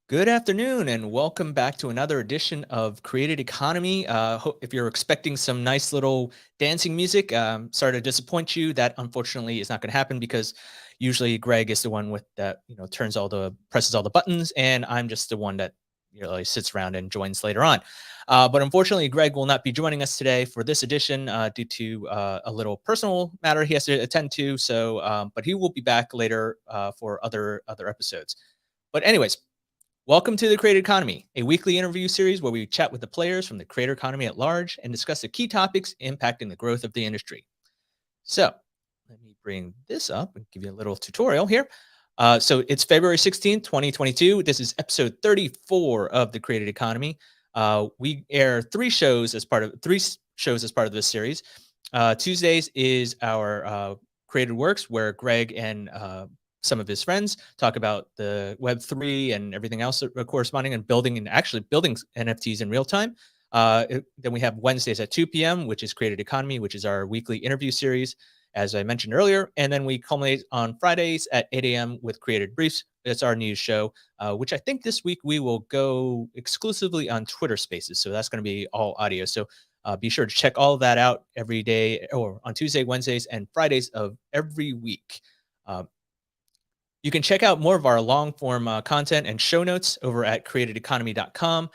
Good afternoon, and welcome back to another edition of Created Economy. If you're expecting some nice little dancing music, sorry to disappoint you. That unfortunately is not going to happen because usually Greg is the one with that, presses all the buttons, and I'm just the one that sits around and joins later on. But unfortunately, Greg will not be joining us today for this edition due to a little personal matter he has to attend to. But he will be back later for other episodes. But anyways. Welcome to the Creator Economy, a weekly interview series where we chat with the players from the creator economy at large and discuss the key topics impacting the growth of the industry. So, let me bring this up and give you a little tutorial here. So, it's February 16th, 2022. This is episode 34 of the Created Economy. We air three shows as part of this series. Tuesdays is our Created Works, where Greg and some of his friends talk about the Web3 and everything else corresponding and actually building NFTs in real time. Then we have Wednesdays at 2 p.m., which is Created Economy, which is our weekly interview series, as I mentioned earlier. And then we culminate on Fridays at 8 a.m. with Created Briefs. It's our news show, which I think this week we will go exclusively on Twitter Spaces. So that's going to be all audio. So be sure to check all of that out every day or on Tuesday, Wednesdays, and Fridays of every week. You can check out more of our long form content and show notes over at createdeconomy.com.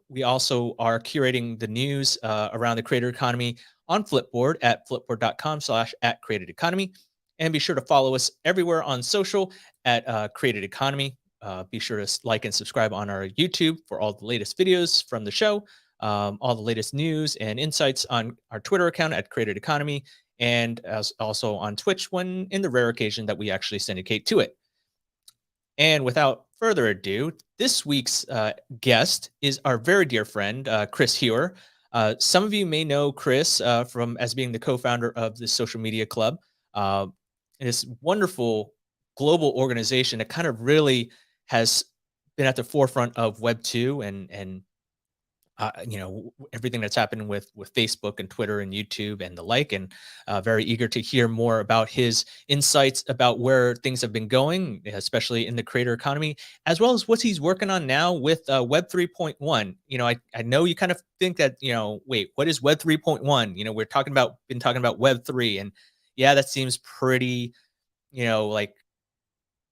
We also are curating the news around the creator economy on Flipboard at flipboard.com/@createdeconomy. And be sure to follow us everywhere on social at Created Economy. Be sure to like and subscribe on our YouTube for all the latest videos from the show, all the latest news and insights on our Twitter account at Created Economy, and as also on Twitch when in the rare occasion that we actually syndicate to it. And without further ado, this week's guest is our very dear friend, Chris Hewer. Some of you may know Chris from as being the co-founder of the Social Media Club, uh, this wonderful global organization that kind of really has been at the forefront of Web 2 and everything that's happened with Facebook and Twitter and YouTube and the like, and very eager to hear more about his insights about where things have been going, especially in the creator economy, as well as what he's working on now with Web 3.1. I know you kind of think that, wait, what is Web 3.1? We're been talking about Web 3, and yeah, that seems pretty, like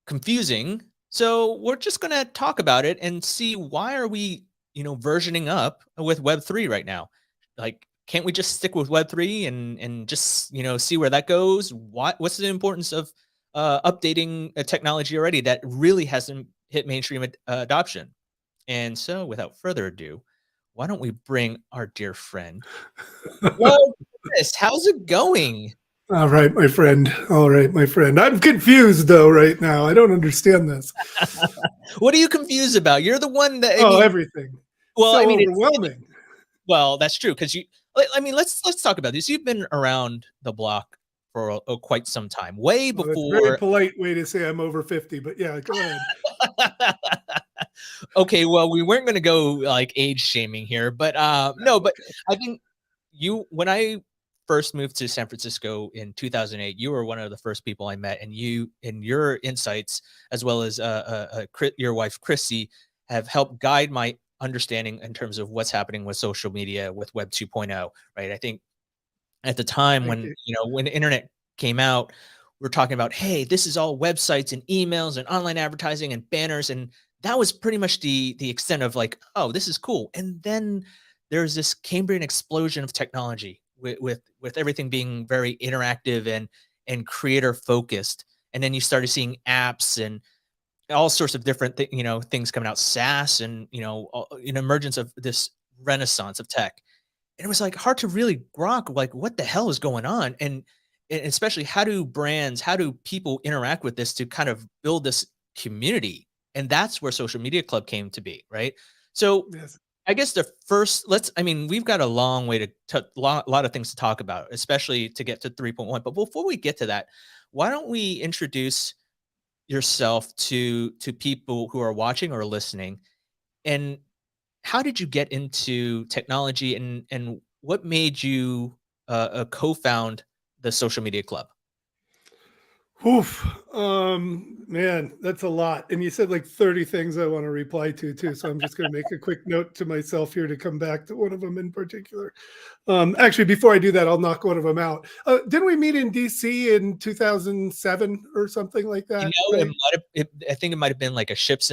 confusing. So we're just going to talk about it and see why are we, versioning up with Web3 right now. Like, can't we just stick with Web3 and just, see where that goes? What's the importance of updating a technology already that really hasn't hit mainstream adoption? And so without further ado, why don't we bring our dear friend? Well, Chris, how's it going? All right, my friend. All right, my friend. I'm confused though right now. I don't understand this. What are you confused about? You're the one that Oh, everything. well, I So mean, overwhelming. well, that's true because I mean, let's talk about this. You've been around the block for quite some time, way Well, that's a very before. polite way to say I'm over 50, but yeah, go ahead. Okay, well, we weren't going to go like age shaming here, but no, but Okay. I think when I first moved to San Francisco in 2008, you were one of the first people I met, and your insights, as well as your wife Chrissy, have helped guide my understanding in terms of what's happening with social media with Web 2.0. Right? I think at the time Thank when you. when the internet came out, we're talking about, hey, this is all websites and emails and online advertising and banners, and that was pretty much the extent of like, oh, this is cool. And then there's this Cambrian explosion of technology with everything being very interactive and creator focused. And then you started seeing apps and all sorts of different things coming out, SaaS, and an emergence of this renaissance of tech. And it was like hard to really grok like what the hell is going on, and especially how do people interact with this to kind of build this community. And that's where Social Media Club came to be, right? So Yes. I guess the first let's I mean, we've got a long way to lot of things to talk about, especially to get to 3.1. But before we get to that, why don't we introduce yourself to people who are watching or listening, and how did you get into technology, and what made you co-found the Social Media Club? Oof. Man, that's a lot. And you said like 30 things I want to reply to too. So I'm just going to make a quick note to myself here to come back to one of them in particular. Actually, before I do that, I'll knock one of them out. Didn't we meet in DC in 2007 or something like You that? know, it Right? might have. I think it might have been like a ship's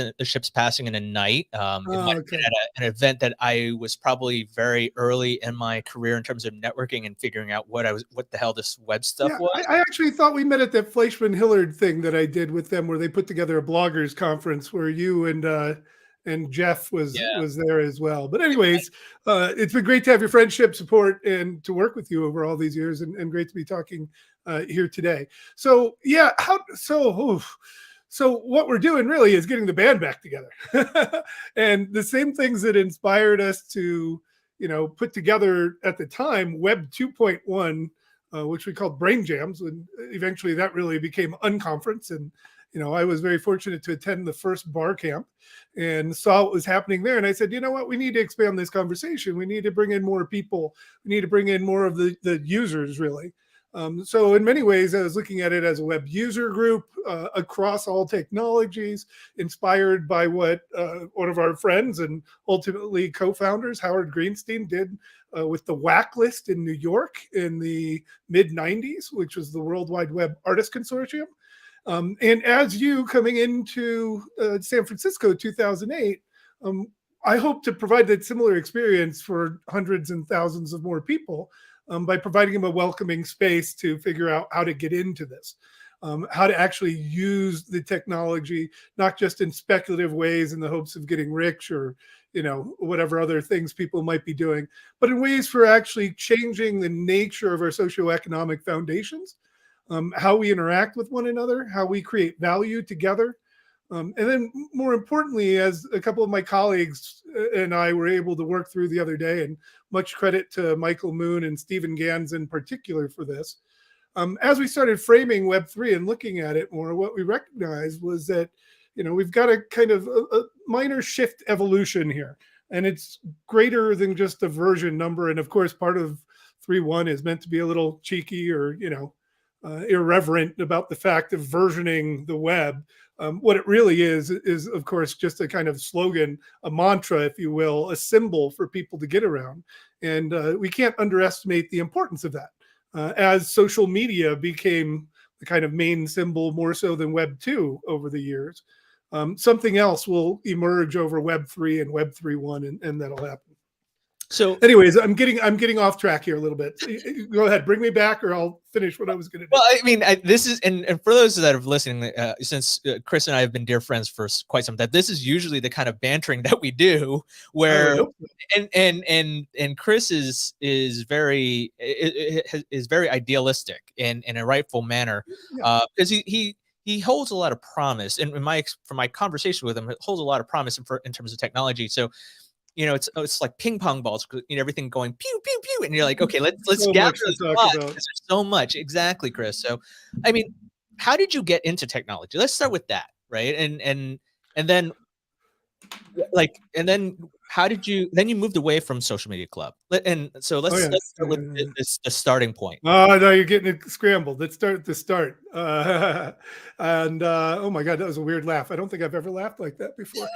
passing in a night. It might have been Okay. at an event that I was probably very early in my career in terms of networking and figuring out what the hell this web stuff Yeah, was. I actually thought we met at that Fleischman Hillard thing that I did with them, where they put together a bloggers conference where you and Jeff Yeah. was there as well. But anyways, it's been great to have your friendship, support, and to work with you over all these years, and great to be talking here today. So yeah, so what we're doing really is getting the band back together, and the same things that inspired us to put together at the time Web 2.1, which we called Brain Jams, and eventually that really became Unconference. And I was very fortunate to attend the first bar camp and saw what was happening there. And I said, you know what, we need to expand this conversation. We need to bring in more people. We need to bring in more of the users, really. So in many ways, I was looking at it as a web user group across all technologies, inspired by what one of our friends and ultimately co-founders, Howard Greenstein, did with the WAC list in New York in the mid 90s, which was the World Wide Web Artist Consortium. And as you coming into San Francisco 2008, I hope to provide that similar experience for hundreds and thousands of more people by providing them a welcoming space to figure out how to get into this, how to actually use the technology, not just in speculative ways in the hopes of getting rich or whatever other things people might be doing, but in ways for actually changing the nature of our socioeconomic foundations, how we interact with one another, how we create value together. And then more importantly, as a couple of my colleagues and I were able to work through the other day, and much credit to Michael Moon and Stephen Gans in particular for this, as we started framing Web3 and looking at it more, what we recognized was that, we've got a kind of a minor shift evolution here. And it's greater than just a version number. And of course, part of 3.1 is meant to be a little cheeky or, irreverent about the fact of versioning the web. What it really is, of course, just a kind of slogan, a mantra, if you will, a symbol for people to get around. And we can't underestimate the importance of that. As social media became the kind of main symbol more so than Web 2 over the years, something else will emerge over Web 3 and Web 3.1, and that'll happen. So anyways, I'm getting off track here a little bit. Go ahead, bring me back, or I'll finish what I was going to do. Well, I mean, this is, and for those that are listening, since Chris and I have been dear friends for quite some time, this is usually the kind of bantering that we do, where, and Chris is very idealistic in a rightful manner, because he holds a lot of promise, and from my conversation with him, it holds a lot of promise in terms of technology. So, it's like ping pong balls, everything going pew pew pew, and you're like, okay, let's so gather much to those talk blocks, about. because there's so much. Exactly, Chris. So, I mean, how did you get into technology? Let's start with that, right? And then how did you moved away from Social Media Club? And so let's start with the starting point. Oh no, you're getting it scrambled. Let's start the start. And oh my God, that was a weird laugh. I don't think I've ever laughed like that before.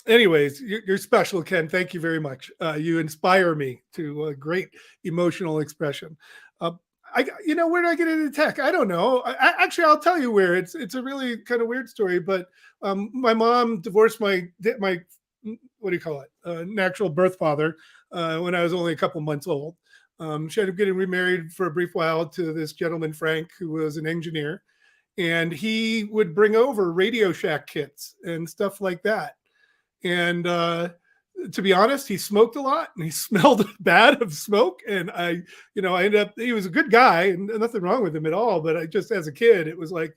Anyways, you're special, Ken. Thank you very much. You inspire me to a great emotional expression. Where did I get into tech? I don't know. Actually, I'll tell you where. It's a really kind of weird story. But my mom divorced my what do you call it? Natural birth father when I was only a couple months old. She ended up getting remarried for a brief while to this gentleman, Frank, who was an engineer, and he would bring over Radio Shack kits and stuff like that. And to be honest, he smoked a lot and he smelled bad of smoke. And I ended up, he was a good guy and nothing wrong with him at all. But I just, as a kid, it was like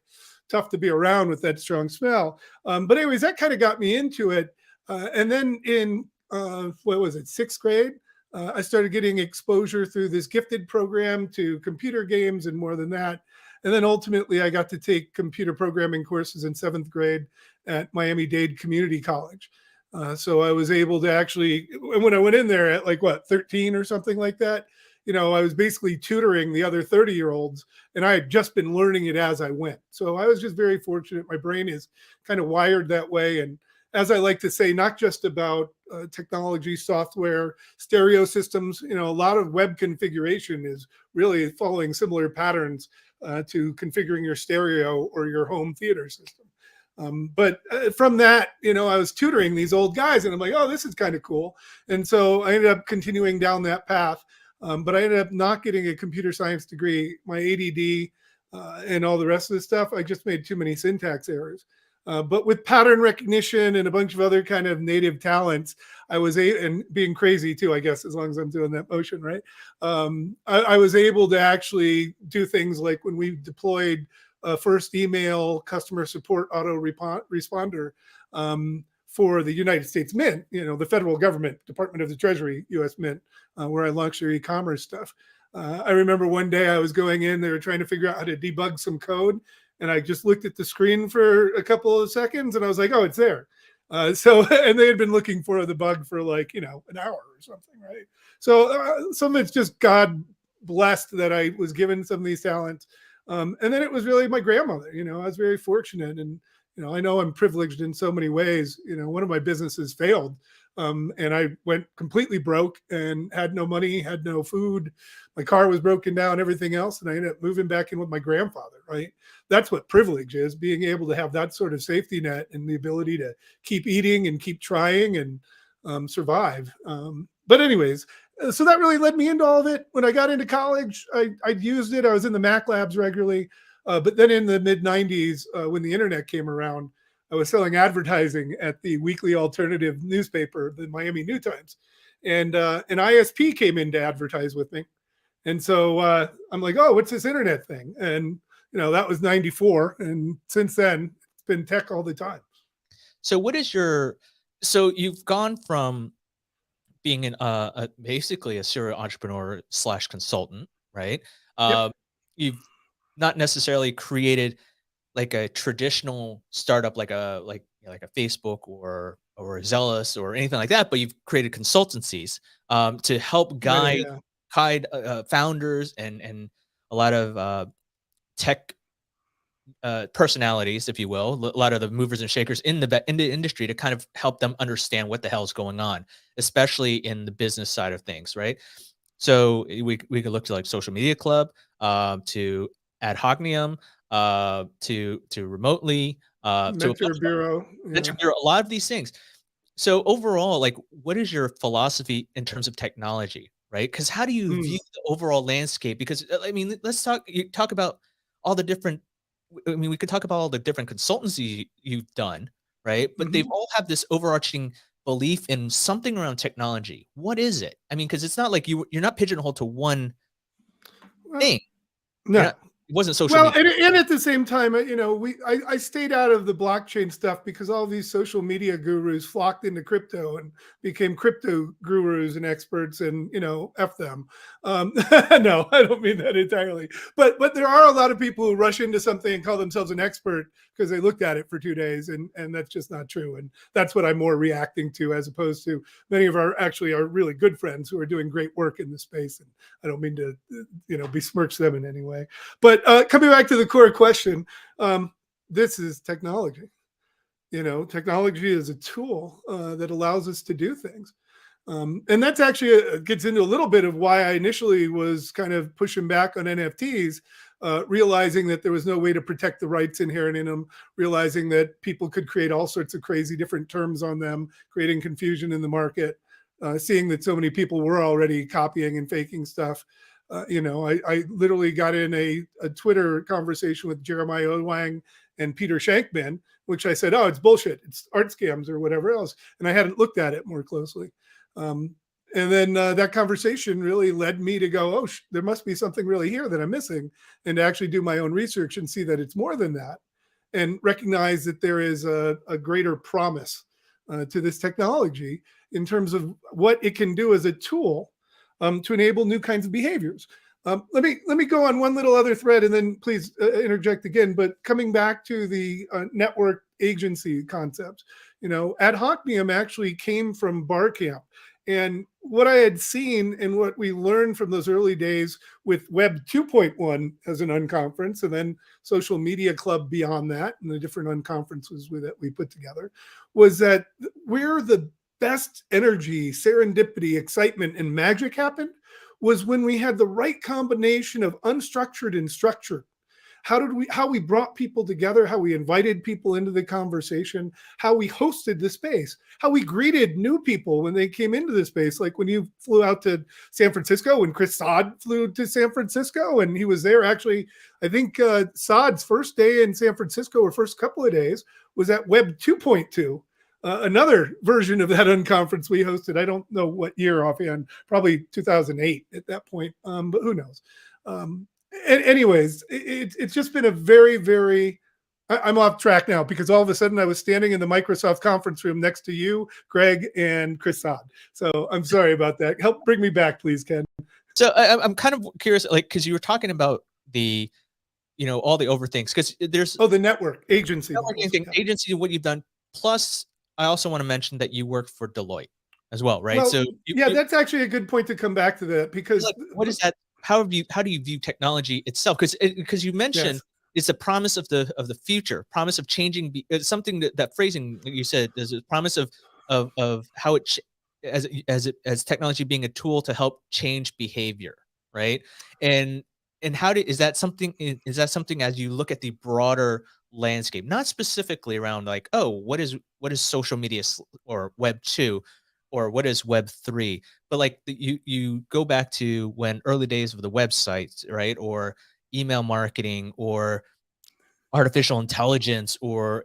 tough to be around with that strong smell. But anyways, that kind of got me into it. And then in, sixth grade, I started getting exposure through this gifted program to computer games and more than that. And then ultimately, I got to take computer programming courses in seventh grade at Miami-Dade Community College. So I was able to actually, when I went in there at 13 or something like that, I was basically tutoring the other 30-year-olds, and I had just been learning it as I went. So I was just very fortunate. My brain is kind of wired that way. And as I like to say, not just about technology, software, stereo systems, a lot of web configuration is really following similar patterns to configuring your stereo or your home theater system. But from that, I was tutoring these old guys, and I'm like, oh, this is kind of cool. And so I ended up continuing down that path. But I ended up not getting a computer science degree. My ADD and all the rest of the stuff, I just made too many syntax errors. But with pattern recognition and a bunch of other kind of native talents, and being crazy too, I guess, as long as I'm doing that motion, right? I was able to actually do things like when we deployed first email customer support auto responder for the United States Mint, the federal government, Department of the Treasury, U.S. Mint, where I launched their e-commerce stuff. I remember one day I was going in, they were trying to figure out how to debug some code. And I just looked at the screen for a couple of seconds and I was like, oh, it's there. And they had been looking for the bug for like, an hour or something, right? So some of it's just God blessed that I was given some of these talents. And then it was really my grandmother, I was very fortunate. And, I know I'm privileged in so many ways. One of my businesses failed. And I went completely broke and had no money, had no food. My car was broken down, everything else. And I ended up moving back in with my grandfather, right? That's what privilege is, being able to have that sort of safety net and the ability to keep eating and keep trying and survive. But anyways, so that really led me into all of it. When I got into college, I used it. I was in the Mac labs regularly. But then in the mid 90s, when the internet came around, I was selling advertising at the weekly alternative newspaper, the Miami New Times. And an ISP came in to advertise with me. And so I'm like, oh, what's this internet thing? And, that was 94. And since then, it's been tech all the time. So so you've gone from being basically a serial entrepreneur / consultant, right? Yep. You've not necessarily created like a traditional startup, like a Facebook or a Zealous or anything like that, but you've created consultancies to help guide Yeah. founders and a lot of tech personalities, if you will, a lot of the movers and shakers in the industry to kind of help them understand what the hell is going on, especially in the business side of things, right? So we could look to like Social Media Club, to Ad Hognium, to Remotely, to a Mentor Bureau. Venture Yeah. Bureau, a lot of these things. So overall, like, what is your philosophy in terms of technology, right? Because how do you Mm. view the overall landscape? Because I mean, let's talk about all the different. I mean, we could talk about all the different consultancy you've done, right? But they've Mm-hmm. all have this overarching belief in something around technology. What is it? I mean, because it's not like you're not pigeonholed to one Well, thing. You're no. not. It wasn't social Well, media. and at the same time, I stayed out of the blockchain stuff because all these social media gurus flocked into crypto and became crypto gurus and experts, and f them. No, I don't mean that entirely, but there are a lot of people who rush into something and call themselves an expert because they looked at it for 2 days, and that's just not true. And that's what I'm more reacting to, as opposed to many of our really good friends who are doing great work in the space. And I don't mean to besmirch them in any way. But coming back to the core question, this is technology. Technology is a tool that allows us to do things. And that's actually gets into a little bit of why I initially was kind of pushing back on NFTs, realizing that there was no way to protect the rights inherent in them, realizing that people could create all sorts of crazy different terms on them, creating confusion in the market, seeing that so many people were already copying and faking stuff. I literally got in a Twitter conversation with Jeremiah Wang and Peter Shankman, which I said, oh, it's bullshit. It's art scams or whatever else. And I hadn't looked at it more closely. And then that conversation really led me to go, oh, there must be something really here that I'm missing, and to actually do my own research and see that it's more than that, and recognize that there is a greater promise to this technology in terms of what it can do as a tool to enable new kinds of behaviors. Let me go on one little other thread, and then please interject again. But coming back to the network agency concept, Ad Hocnium actually came from Barcamp, And what I had seen and what we learned from those early days with Web 2.1 as an unconference, and then Social Media Club beyond that, and the different unconferences that we put together, was that where the best energy, serendipity, excitement, and magic happened was when we had the right combination of unstructured and structured. How we brought people together, how we invited people into the conversation, how we hosted the space, how we greeted new people when they came into the space. Like when you flew out to San Francisco, when Chris Saad flew to San Francisco, and he was there actually, I think Saad's first day in San Francisco, or first couple of days, was at Web 2.2. Another version of that unconference we hosted. I don't know what year offhand, probably 2008 at that point, but who knows. Anyways, it's just been a very, very, I'm off track now because all of a sudden I was standing in the Microsoft conference room next to you, Greg, and Chris Saad. So I'm sorry about that. Help bring me back, please, Ken. So I'm kind of curious, like, because you were talking about the, all the over things, because there's the network agency, agency, what you've done. Plus, I also want to mention that you work for Deloitte as well, right? Well, so that's actually a good point to come back to that, because like, what is that? How do you view technology itself? Because you mentioned it's a promise of the future, promise of changing. It's something that phrasing that you said is a promise of how it as technology being a tool to help change behavior, right? And is that something as you look at the broader landscape, not specifically around like, oh, what is social media or Web 2, or what is Web 3, but like you go back to when early days of the websites, right? Or email marketing, or artificial intelligence, or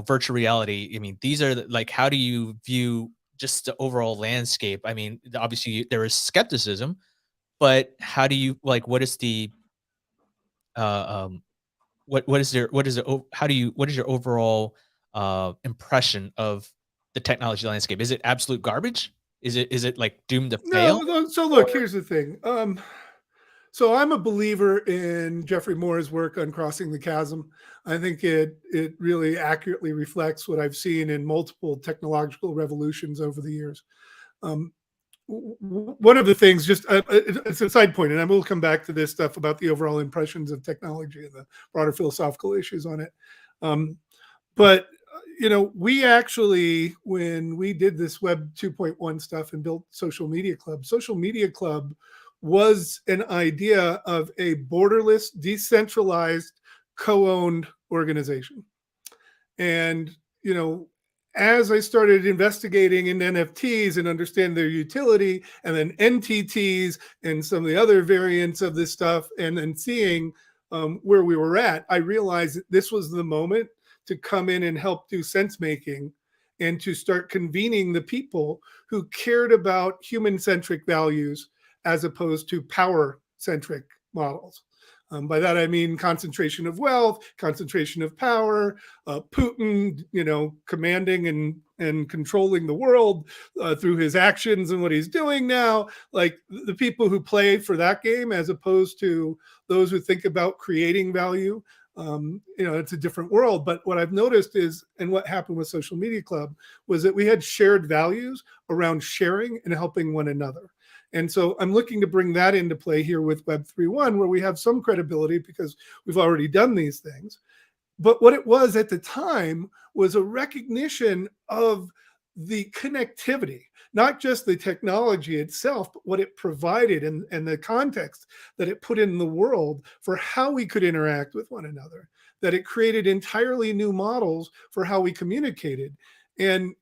virtual reality. I mean, these are like, how do you view just the overall landscape? I mean, obviously there is skepticism, but how do you, like, what is the what is your overall impression of the technology landscape? Is it absolute garbage? Is it like doomed to fail? No. So look, here's the thing. So I'm a believer in Jeffrey Moore's work on Crossing the Chasm. I think it really accurately reflects what I've seen in multiple technological revolutions over the years. One of the things, just it's a side point, and I will come back to this stuff about the overall impressions of technology and the broader philosophical issues on it. But we actually, when we did this Web 2.1 stuff and built Social Media Club was an idea of a borderless, decentralized, co-owned organization. And, as I started investigating in NFTs and understand their utility, and then NTTs and some of the other variants of this stuff, and then seeing where we were at, I realized that this was the moment to come in and help do sense making, and to start convening the people who cared about human-centric values as opposed to power-centric models. By that, I mean concentration of wealth, concentration of power, Putin, commanding and controlling the world through his actions and what he's doing now. Like the people who play for that game, as opposed to those who think about creating value. It's a different world. But what I've noticed is, and what happened with Social Media Club, was that we had shared values around sharing and helping one another. And so I'm looking to bring that into play here with Web 3.1, where we have some credibility because we've already done these things. But what it was at the time was a recognition of the connectivity, not just the technology itself, but what it provided, and the context that it put in the world for how we could interact with one another, that it created entirely new models for how we communicated. And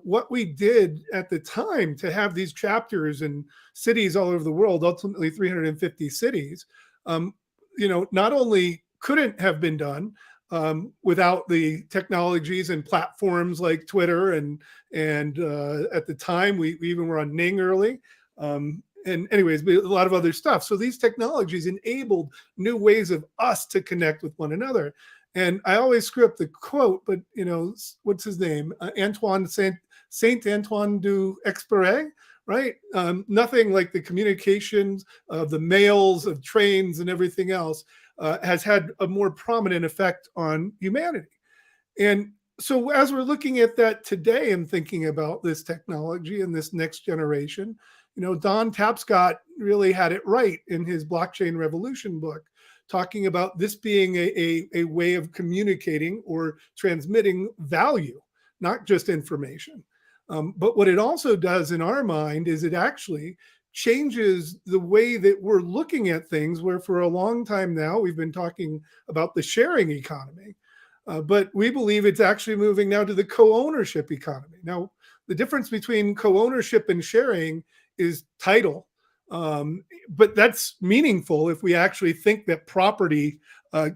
what we did at the time to have these chapters in cities all over the world, ultimately 350 cities, not only couldn't have been done without the technologies and platforms like Twitter, and at the time we even were on Ning early. And anyways, a lot of other stuff. So these technologies enabled new ways of us to connect with one another. And I always screw up the quote, but what's his name? Antoine Saint Antoine du Exupéry, right? Nothing like the communications of the mails, of trains, and everything else has had a more prominent effect on humanity. And so as we're looking at that today and thinking about this technology and this next generation, Don Tapscott really had it right in his Blockchain Revolution book, talking about this being a way of communicating or transmitting value, not just information. But what it also does in our mind is it actually changes the way that we're looking at things, where for a long time now we've been talking about the sharing economy. But we believe it's actually moving now to the co-ownership economy. Now, the difference between co-ownership and sharing is title. But that's meaningful if we actually think that property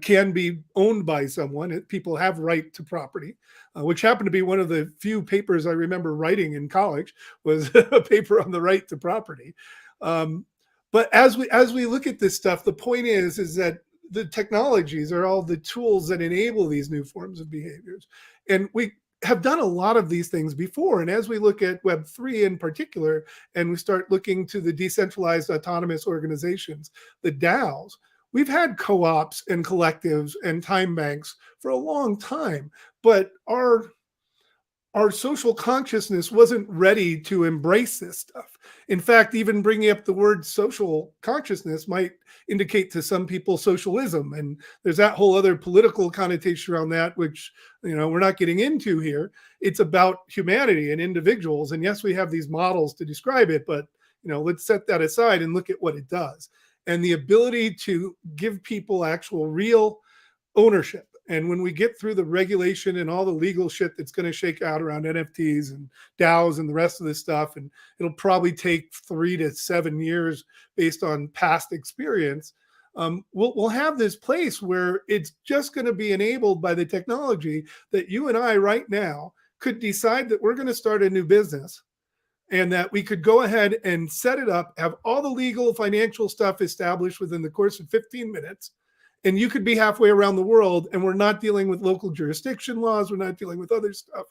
can be owned by someone. People have right to property, which happened to be one of the few papers I remember writing in college, was a paper on the right to property. But as we look at this stuff, the point is that the technologies are all the tools that enable these new forms of behaviors. And we have done a lot of these things before. And as we look at Web3 in particular, and we start looking to the decentralized autonomous organizations, the DAOs, we've had co-ops and collectives and time banks for a long time, but our social consciousness wasn't ready to embrace this stuff. In fact, even bringing up the word social consciousness might indicate to some people socialism. And there's that whole other political connotation around that, which, we're not getting into here. It's about humanity and individuals. And yes, we have these models to describe it, but, let's set that aside and look at what it does. And the ability to give people actual real ownership. And when we get through the regulation and all the legal shit that's going to shake out around NFTs and DAOs and the rest of this stuff, and it'll probably take 3 to 7 years based on past experience, we'll have this place where it's just going to be enabled by the technology that you and I right now could decide that we're going to start a new business, and that we could go ahead and set it up, have all the legal financial stuff established within the course of 15 minutes. And you could be halfway around the world, and we're not dealing with local jurisdiction laws. We're not dealing with other stuff.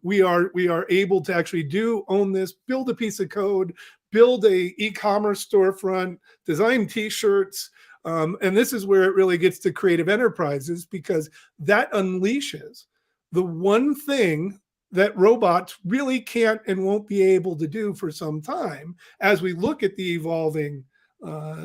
We are able to actually own this, build a piece of code, build a e-commerce storefront, design T-shirts. And this is where it really gets to creative enterprises, because that unleashes the one thing that robots really can't and won't be able to do for some time, as we look at the evolving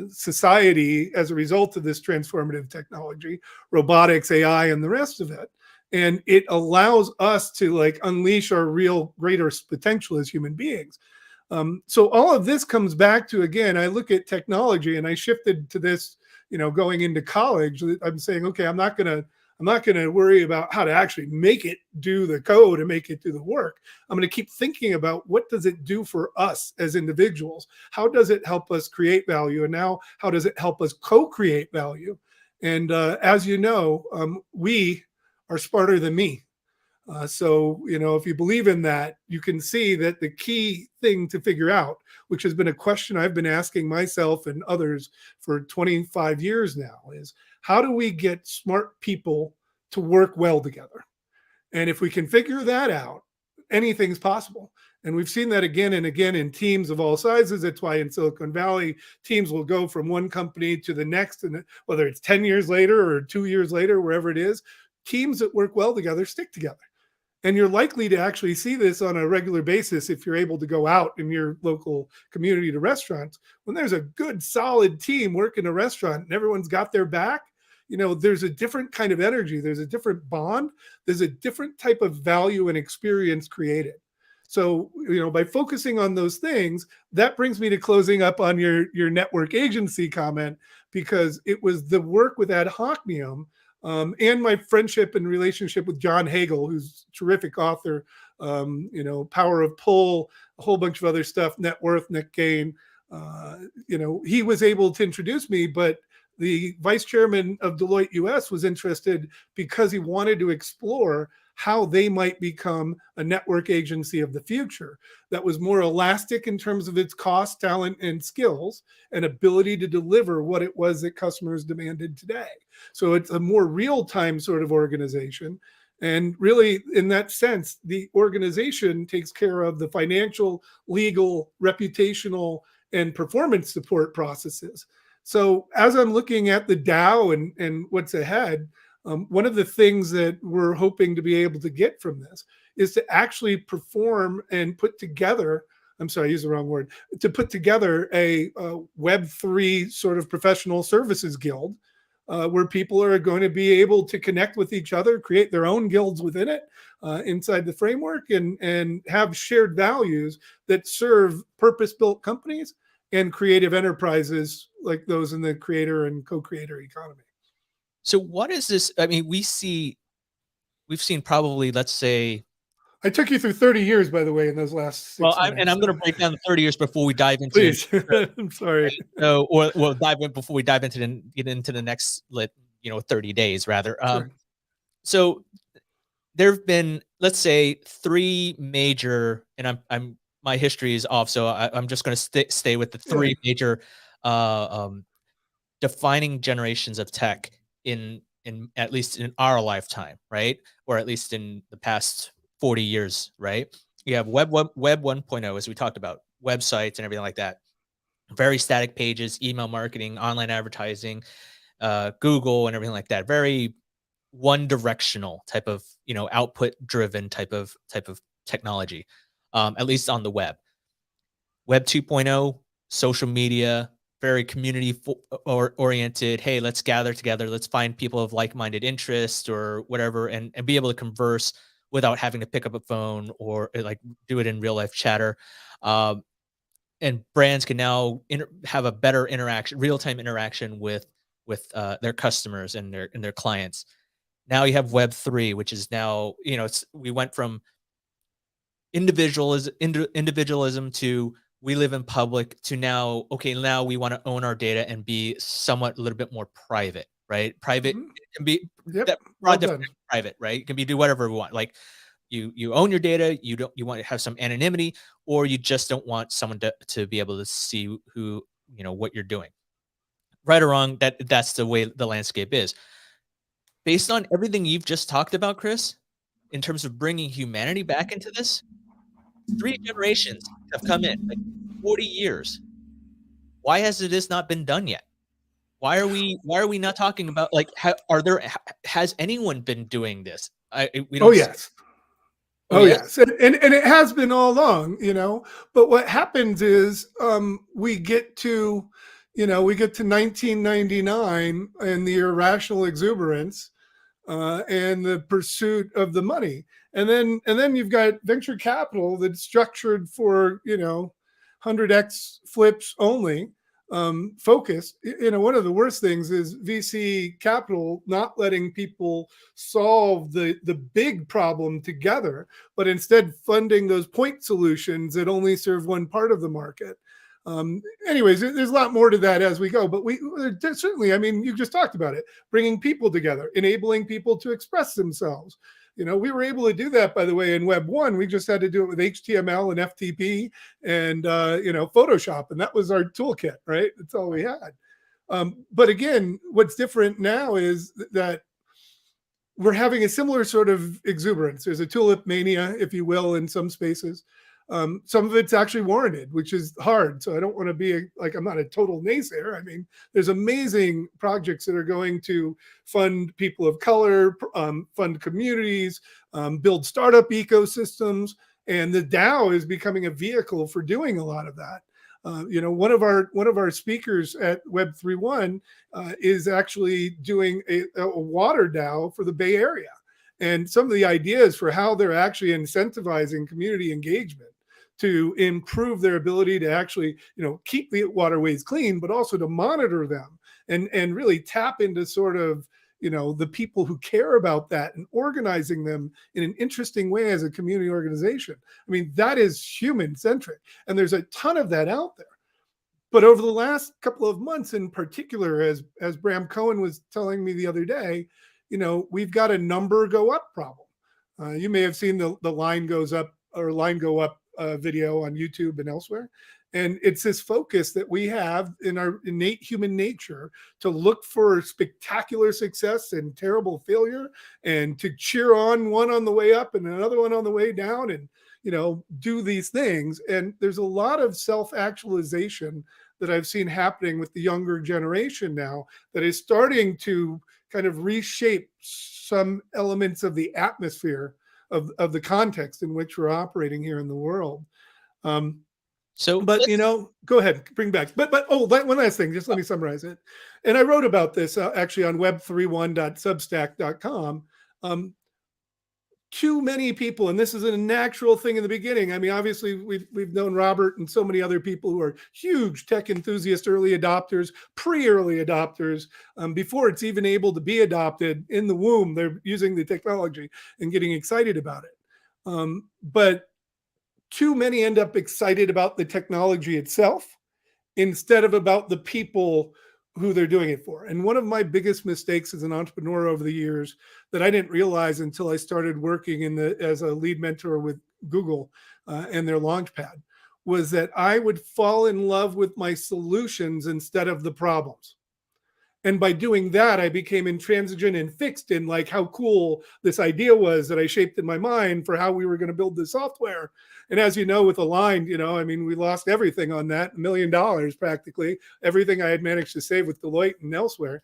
society as a result of this transformative technology, robotics, AI, and the rest of it. And it allows us to unleash our real greater potential as human beings. So all of this comes back to, again, I look at technology, and I shifted to this, going into college. I'm saying, okay, I'm not going to worry about how to actually make it do the code and make it do the work. I'm going to keep thinking about, what does it do for us as individuals? How does it help us create value? And now, how does it help us co-create value? And as you know, we are smarter than me. So, if you believe in that, you can see that the key thing to figure out, which has been a question I've been asking myself and others for 25 years now, is how do we get smart people to work well together? And if we can figure that out, anything's possible. And we've seen that again and again in teams of all sizes. That's why in Silicon Valley, teams will go from one company to the next, and whether it's 10 years later or 2 years later, wherever it is, teams that work well together stick together. And you're likely to actually see this on a regular basis if you're able to go out in your local community to restaurants. When there's a good, solid team working a restaurant and everyone's got their back, there's a different kind of energy. There's a different bond. There's a different type of value and experience created. So, by focusing on those things, that brings me to closing up on your network agency comment, because it was the work with Ad Hocnium, and my friendship and relationship with John Hagel, who's a terrific author, Power of Pull, a whole bunch of other stuff, Net Worth, Net Gain. He was able to introduce me, but the vice chairman of Deloitte US was interested because he wanted to explore how they might become a network agency of the future that was more elastic in terms of its cost, talent, and skills, and ability to deliver what it was that customers demanded today. So it's a more real-time sort of organization. And really, in that sense, the organization takes care of the financial, legal, reputational, and performance support processes. So as I'm looking at the DAO and what's ahead, One of the things that we're hoping to be able to get from this is to actually perform and put together, I'm sorry, I used the wrong word, to put together a Web3 sort of professional services guild, where people are going to be able to connect with each other, create their own guilds within it, inside the framework, and have shared values that serve purpose-built companies and creative enterprises like those in the creator and co-creator economy. So what is this? I mean, we've seen probably, let's say, I took you through 30 years, by the way, in those last well, 6 minutes. I'm going to So break down the 30 years before we dive into, please, I'm sorry. right? So, or we'll dive in before we dive into get into the next, 30 days rather. Sure. So there've been, let's say, three major, and my history is off, so I'm just going to stay with the Yeah. three major, uh, um, defining generations of tech in at least in our lifetime, right? Or at least in the past 40 years, right? You have web 1.0, as we talked about, websites and everything like that. Very static pages, email marketing, online advertising, Google and everything like that. Very one directional type of, output driven type of technology. At least on the web. Web 2.0, social media, very community oriented. Hey, let's gather together. Let's find people of like-minded interests or whatever, and be able to converse without having to pick up a phone or like do it in real life chatter. Um, and brands can now have a better interaction, real time interaction with their customers and their clients. Now you have Web 3, which is now, we went from individualism to we live in public to now, okay, now we want to own our data and be somewhat a little bit more private, right? Private Mhm. can be Yep. that Well broad done. definition of private, right? It can be do whatever we want. Like you own your data, you want to have some anonymity, or you just don't want someone to be able to see who, what you're doing. Right or wrong, that's the way the landscape is. Based on everything you've just talked about, Chris, in terms of bringing humanity back into this, three generations have come in, like 40 years. Why has this not been done yet? Why are we not talking about, like, has anyone been doing this? We Oh, don't see. yes. Oh, Oh, yes? yes. And it has been all along, but what happens is we get to, we get to 1999 and the irrational exuberance, and the pursuit of the money. And then you've got venture capital that's structured for 100x flips only, focused. One of the worst things is VC capital not letting people solve the big problem together, but instead funding those point solutions that only serve one part of the market. Anyways, there's a lot more to that as we go, but we certainly, I mean, you just talked about it, bringing people together, enabling people to express themselves. We were able to do that, by the way, in Web 1. We just had to do it with HTML and FTP and, Photoshop. And that was our toolkit, right? That's all we had. But again, what's different now is that we're having a similar sort of exuberance. There's a tulip mania, if you will, in some spaces. Some of it's actually warranted, which is hard. So I don't want to be I'm not a total naysayer. I mean, there's amazing projects that are going to fund people of color, fund communities, build startup ecosystems, and the DAO is becoming a vehicle for doing a lot of that. One of our speakers at Web 3.1 is actually doing a water DAO for the Bay Area, and some of the ideas for how they're actually incentivizing community engagement to improve their ability to actually, keep the waterways clean, but also to monitor them and really tap into sort of, the people who care about that and organizing them in an interesting way as a community organization. I mean, that is human-centric, and there's a ton of that out there. But over the last couple of months in particular, as Bram Cohen was telling me the other day, we've got a number go up problem. You may have seen the line goes up or line go up video on YouTube and elsewhere. And it's this focus that we have in our innate human nature to look for spectacular success and terrible failure, and to cheer on one on the way up and another one on the way down, and do these things. And there's a lot of self-actualization that I've seen happening with the younger generation now that is starting to kind of reshape some elements of the atmosphere of the context in which we're operating here in the world. So But go ahead, bring back. But one last thing, just let me summarize it. And I wrote about this actually on web31.substack.com. Too many people, and this is a natural thing in the beginning. I mean, obviously, we've known Robert and so many other people who are huge tech enthusiast, early adopters, pre-early adopters. Before it's even able to be adopted in the womb, they're using the technology and getting excited about it. But too many end up excited about the technology itself instead of about the people who they're doing it for. And one of my biggest mistakes as an entrepreneur over the years that I didn't realize until I started working as a lead mentor with Google and their Launchpad was that I would fall in love with my solutions instead of the problems. And by doing that, I became intransigent and fixed in like how cool this idea was that I shaped in my mind for how we were going to build the software. And as you know, with Aligned, I mean, we lost everything on that, $1 million practically, everything I had managed to save with Deloitte and elsewhere,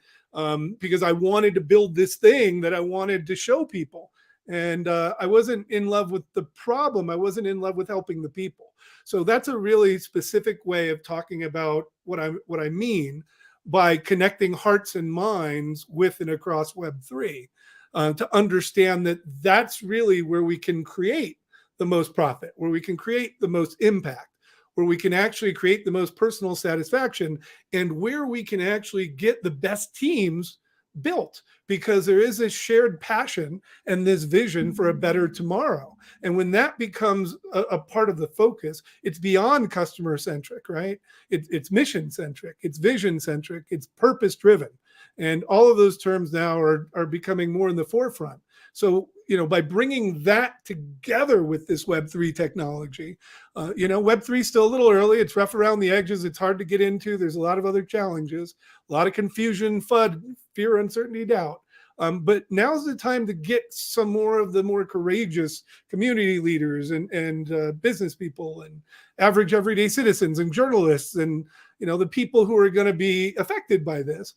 because I wanted to build this thing that I wanted to show people. And I wasn't in love with the problem. I wasn't in love with helping the people. So that's a really specific way of talking about what I mean by connecting hearts and minds with and across Web3 to understand that that's really where we can create the most profit, where we can create the most impact, where we can actually create the most personal satisfaction, and where we can actually get the best teams built, because there is a shared passion and this vision for a better tomorrow. And when that becomes a part of the focus, it's beyond customer centric, right? It's mission centric, it's vision centric, it's purpose driven. And all of those terms now are becoming more in the forefront. So, by bringing that together with this Web3 technology, Web3 is still a little early. It's rough around the edges. It's hard to get into. There's a lot of other challenges, a lot of confusion, FUD, fear, uncertainty, doubt. But now's the time to get some more of the more courageous community leaders and business people and average everyday citizens and journalists and, the people who are going to be affected by this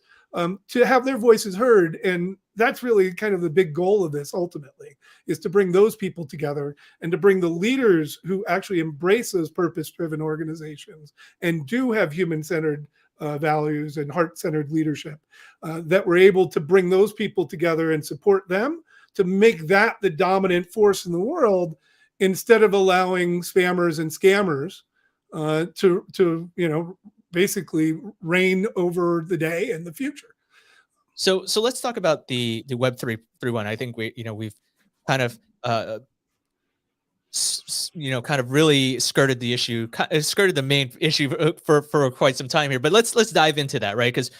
to have their voices heard. And that's really kind of the big goal of this ultimately, is to bring those people together and to bring the leaders who actually embrace those purpose-driven organizations and do have human-centered values and heart-centered leadership, that we're able to bring those people together and support them to make that the dominant force in the world, instead of allowing spammers and scammers to basically reign over the day and the future. So let's talk about the Web 3.1. I think we've kind of kind of really skirted the issue, skirted the main issue for quite some time here. But let's dive into that, right? Because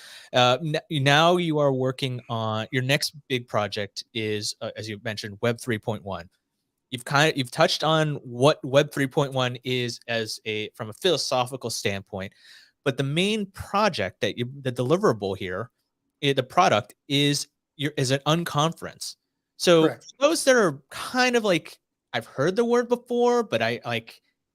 now you are working on your next big project is, as you mentioned, Web 3.1. You've touched on what Web 3.1 is from a philosophical standpoint, but the main project the deliverable here, the product is an unconference. So Correct. those that are kind of like, I've heard the word before, but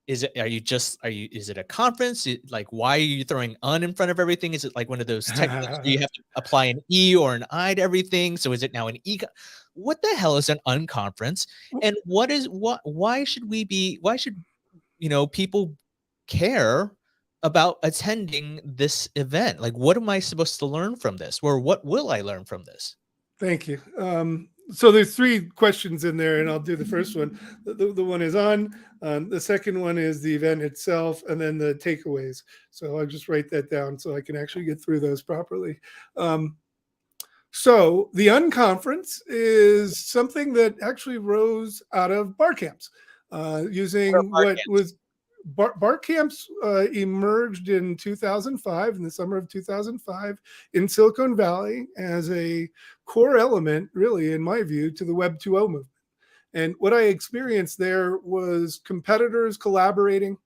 is it a conference? Why are you throwing "un" in front of everything? Is it like one of those techniques where you have to apply an E or an I to everything? So is it now an E? What the hell is an unconference? And why should people care about attending this event? Like, what am I supposed to learn from this? Or what will I learn from this? Thank you. So there's three questions in there, and I'll do the first one. The one is on. The second one is the event itself, and then the takeaways. So I'll just write that down so I can actually get through those properly. So the unconference is something that actually rose out of bar camps, using what was bar camps emerged in 2005, in the summer of 2005, in Silicon Valley as a core element, really, in my view, to the Web 2.0 movement. And what I experienced there was competitors collaborating,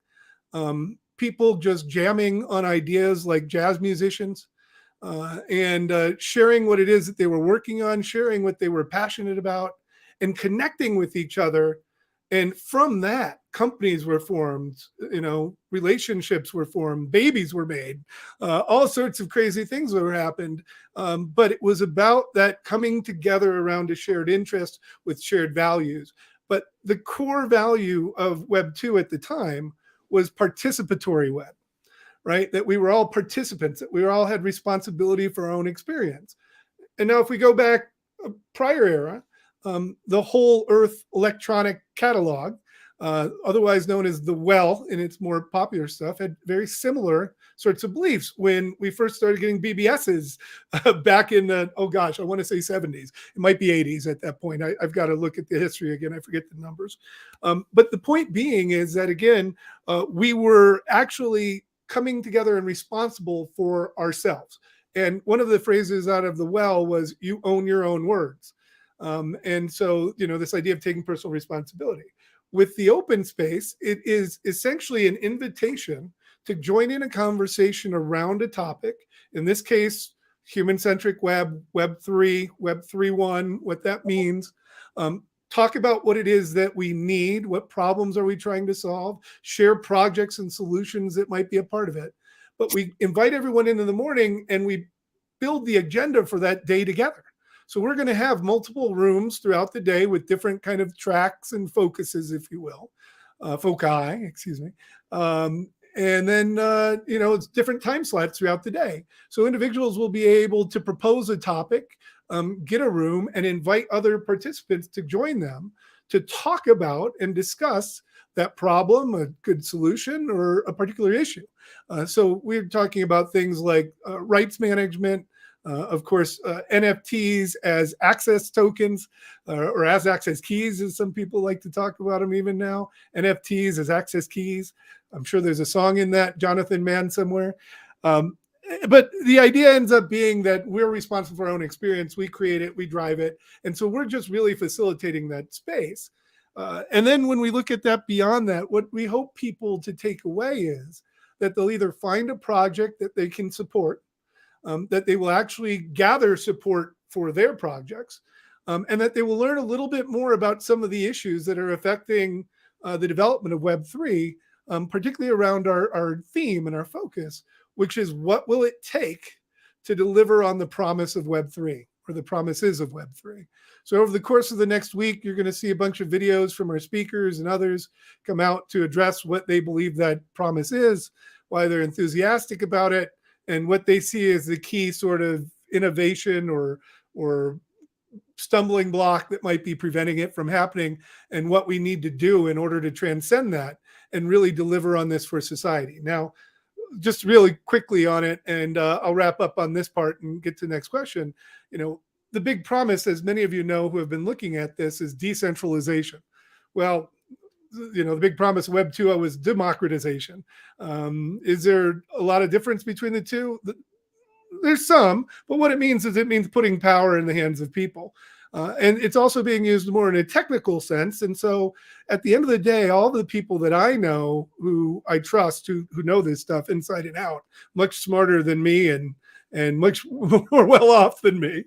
people just jamming on ideas like jazz musicians, and sharing what it is that they were working on, sharing what they were passionate about, and connecting with each other And from that, companies were formed, relationships were formed, babies were made, all sorts of crazy things were happened. But it was about that coming together around a shared interest with shared values. But the core value of Web 2 at the time was participatory web, right? That we were all participants, that we all had responsibility for our own experience. And now if we go back a prior era, the whole Earth electronic catalog, otherwise known as the WELL in its more popular stuff, had very similar sorts of beliefs when we first started getting BBSs back in the, I want to say 70s. It might be 80s at that point. I've got to look at the history again. I forget the numbers. But the point being is that, again, we were actually coming together and responsible for ourselves. And one of the phrases out of the WELL was, you own your own words. And so, this idea of taking personal responsibility. With the open space, it is essentially an invitation to join in a conversation around a topic. In this case, human-centric web, Web 3, Web 3.1, what that means. Talk about what it is that we need, what problems are we trying to solve, share projects and solutions that might be a part of it. But we invite everyone in the morning and we build the agenda for that day together. So we're going to have multiple rooms throughout the day with different kind of tracks and focuses, if you will, foci, excuse me. And then, it's different time slots throughout the day. So individuals will be able to propose a topic, get a room, and invite other participants to join them to talk about and discuss that problem, a good solution, or a particular issue. So we're talking about things like rights management, of course, NFTs as access tokens, or as access keys, as some people like to talk about them even now. NFTs as access keys. I'm sure there's a song in that, Jonathan Mann, somewhere. But the idea ends up being that we're responsible for our own experience. We create it, we drive it. And so we're just really facilitating that space. And then when we look at that beyond that, what we hope people to take away is that they'll either find a project that they can support, that they will actually gather support for their projects, and that they will learn a little bit more about some of the issues that are affecting the development of Web 3, particularly around our theme and our focus, which is what will it take to deliver on the promise of Web 3, or the promises of Web 3. So over the course of the next week, you're going to see a bunch of videos from our speakers and others come out to address what they believe that promise is, why they're enthusiastic about it, and what they see as the key sort of innovation or stumbling block that might be preventing it from happening, and what we need to do in order to transcend that and really deliver on this for society. Now, just really quickly on it, and I'll wrap up on this part and get to the next question. The big promise, as many of you know who have been looking at this, is decentralization. Well, the big promise of Web 2.0 was democratization. Is there a lot of difference between the two? There's some, but what it means is putting power in the hands of people. And it's also being used more in a technical sense. And so at the end of the day, all the people that I know who I trust, who know this stuff inside and out, much smarter than me and much more well off than me,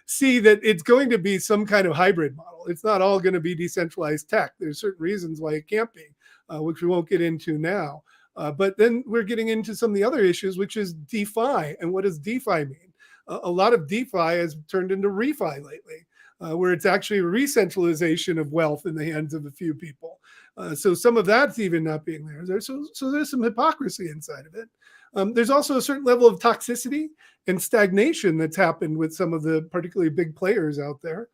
see that it's going to be some kind of hybrid model. It's not all going to be decentralized tech. There's certain reasons why it can't be, which we won't get into now. But then we're getting into some of the other issues, which is DeFi. And what does DeFi mean? A lot of DeFi has turned into refi lately, where it's actually a re-centralization of wealth in the hands of a few people. So some of that's even not being there. So there's some hypocrisy inside of it. There's also a certain level of toxicity and stagnation that's happened with some of the particularly big players out there.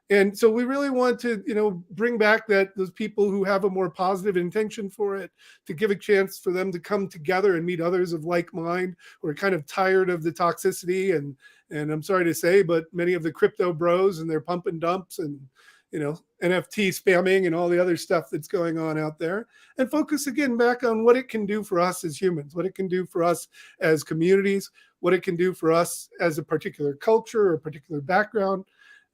And so we really want to, bring back those people who have a more positive intention for it, to give a chance for them to come together and meet others of like mind who are kind of tired of the toxicity. And I'm sorry to say, but many of the crypto bros and their pump and dumps and, NFT spamming and all the other stuff that's going on out there, and focus again back on what it can do for us as humans, what it can do for us as communities, what it can do for us as a particular culture or a particular background,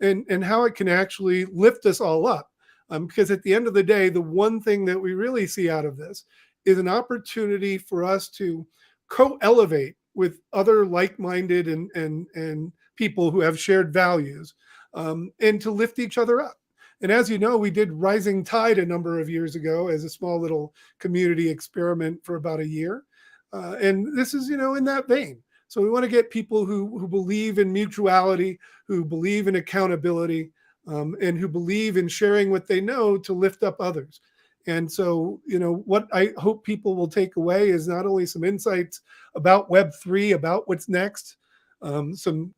and how it can actually lift us all up. Because at the end of the day, the one thing that we really see out of this is an opportunity for us to co-elevate with other like-minded and people who have shared values, and to lift each other up. And as you know, we did Rising Tide a number of years ago as a small little community experiment for about a year. And this is, in that vein. So we want to get people who believe in mutuality, who believe in accountability, and who believe in sharing what they know to lift up others. And so, what I hope people will take away is not only some insights about Web3, about what's next, some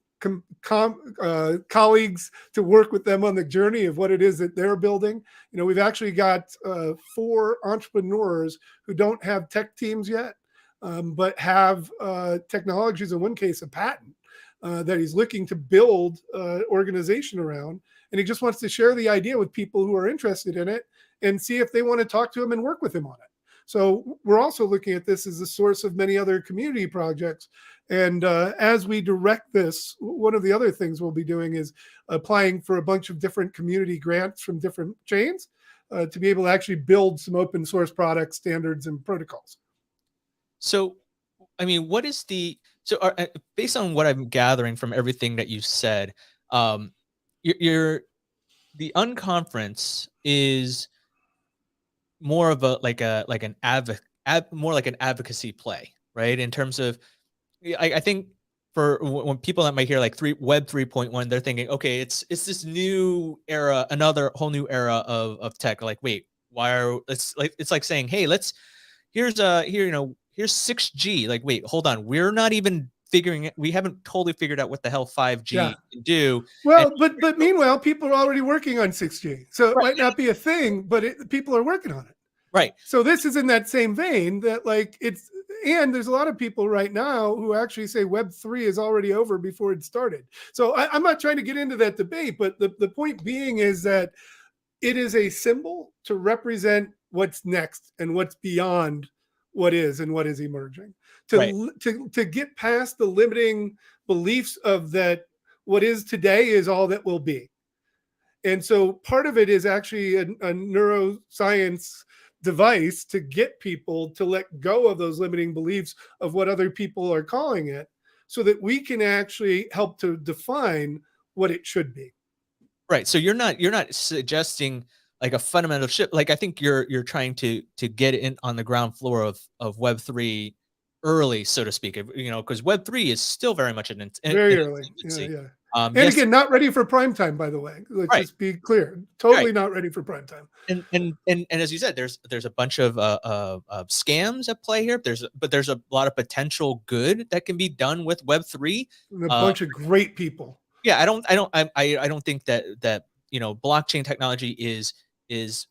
colleagues to work with them on the journey of what it is that they're building. We've actually got 4 entrepreneurs who don't have tech teams yet, but have technologies, in one case, a patent that he's looking to build organization around. And he just wants to share the idea with people who are interested in it and see if they want to talk to him and work with him on it. So we're also looking at this as a source of many other community projects. And as we direct this, one of the other things we'll be doing is applying for a bunch of different community grants from different chains to be able to actually build some open source products, standards, and protocols. So, I mean, what is based on what I'm gathering from everything that you said, you're the unconference is more of more like an advocacy play, right? In terms of, I think for when people that might hear like Web 3.1, they're thinking, okay, it's this new era, another whole new era of tech. Like, wait, it's like saying, hey, here's 6G. Like, wait, hold on, we're not even we haven't totally figured out what the hell 5G can do. Well, but meanwhile, people are already working on 6G. So it might not be a thing, but people are working on it. Right. So this is in that same vein that and there's a lot of people right now who actually say Web3 is already over before it started. So I'm not trying to get into that debate, but the point being is that it is a symbol to represent what's next and what's beyond what is and what is emerging. To get past the limiting beliefs of that what is today is all that will be. And so part of it is actually a neuroscience device to get people to let go of those limiting beliefs of what other people are calling it, so that we can actually help to define what it should be. Right. So you're not suggesting like a fundamental shift. Like, I think you're trying to get in on the ground floor of Web3 early, so to speak. Because Web3 is still very much very early. Yeah. And yes, again, not ready for prime time, by the way. Let's just be clear. Totally not ready for prime time. And as you said, there's a bunch of scams at play here. But there's a lot of potential good that can be done with Web3. And a bunch of great people. Yeah, I don't think that blockchain technology is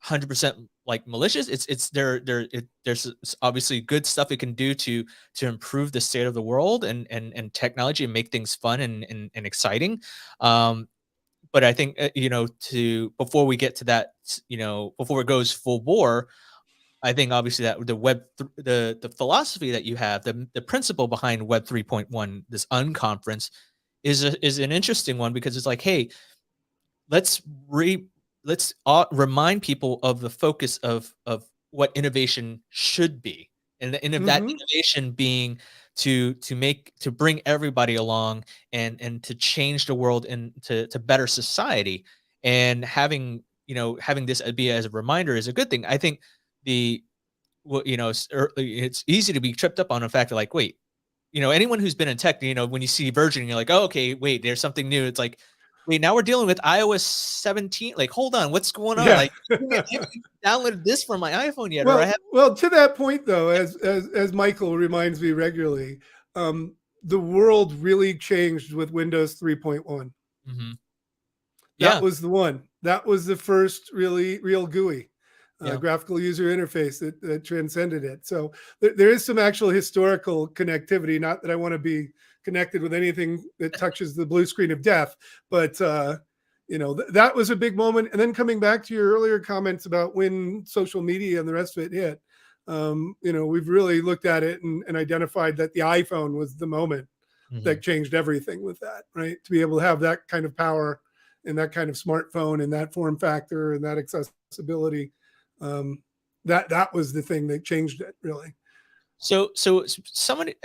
100% like malicious. There's obviously good stuff it can do to improve the state of the world and technology and make things fun and exciting. But I think before we get to that, before it goes full bore, I think obviously that the philosophy that you have, the principle behind Web 3.1, this unconference, is an interesting one, because it's like, hey, let's remind people of the focus of what innovation should be, and that innovation being to bring everybody along and to change the world and to better society. And having this be as a reminder is a good thing. I think it's easy to be tripped up on the fact that, like, wait, anyone who's been in tech, when you see versioning, you're like, oh, okay, wait, there's something new. It's like, wait, now we're dealing with iOS 17. Like, hold on, what's going on? Like, I haven't downloaded this from my iPhone yet. Well, to that point, though, as Michael reminds me regularly, the world really changed with Windows 3.1. Mm-hmm. That was the one. That was the first real GUI. Graphical user interface that transcended it. So there is some actual historical connectivity. Not that I want to be connected with anything that touches the blue screen of death, but that was a big moment. And then coming back to your earlier comments about when social media and the rest of it hit, we've really looked at it and identified that the iPhone was the moment that changed everything with that, right? To be able to have that kind of power and that kind of smartphone and that form factor and that accessibility. That was the thing that changed it, really. So somebody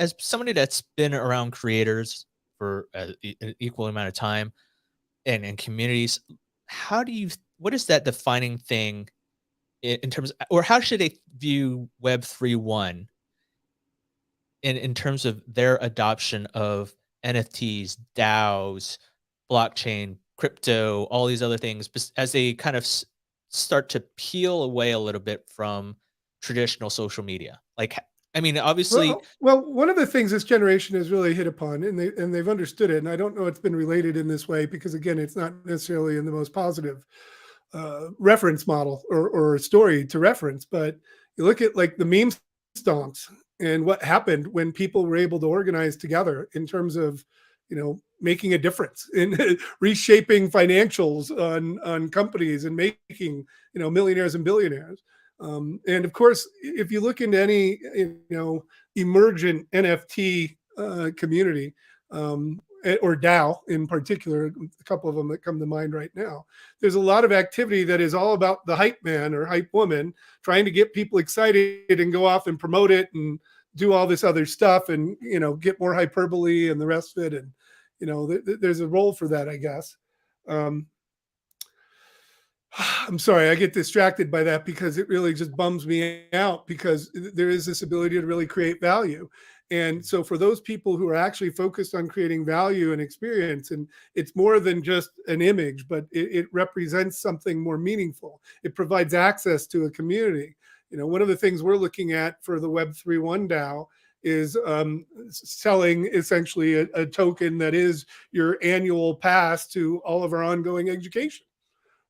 that's been around creators for an equal amount of time and communities, how do you what is that defining thing in terms, or how should they view Web 3.1 in terms of their adoption of NFTs, DAOs, blockchain, crypto, all these other things, as they kind of start to peel away a little bit from traditional social media? Like, I mean, obviously, Well, one of the things this generation has really hit upon, and they've understood it, and I don't know it's been related in this way because again, it's not necessarily in the most positive reference model or story to reference, but you look at like the meme stomps and what happened when people were able to organize together in terms of, making a difference in reshaping financials on companies and making, millionaires and billionaires. And of course, if you look into any, emergent NFT community, or DAO in particular, a couple of them that come to mind right now, there's a lot of activity that is all about the hype man or hype woman trying to get people excited and go off and promote it and do all this other stuff and, get more hyperbole and the rest of it. And, there's a role for that, I guess. I'm sorry, I get distracted by that because it really just bums me out because there is this ability to really create value. And so for those people who are actually focused on creating value and experience, and it's more than just an image, but it represents something more meaningful. It provides access to a community. One of the things we're looking at for the Web 3.1 DAO is selling essentially a token that is your annual pass to all of our ongoing education.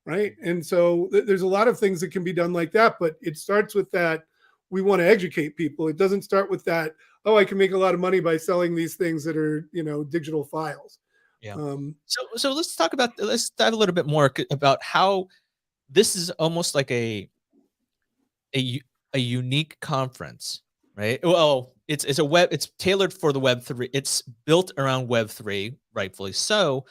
Right. And so there's a lot of things that can be done like that, but it starts with that we want to educate people. It doesn't start with that, oh, I can make a lot of money by selling these things that are, digital files. yeah. So let's dive a little bit more about how this is almost like a unique conference, right? Well, it's it's tailored for the Web 3. It's built around Web 3, rightfully so.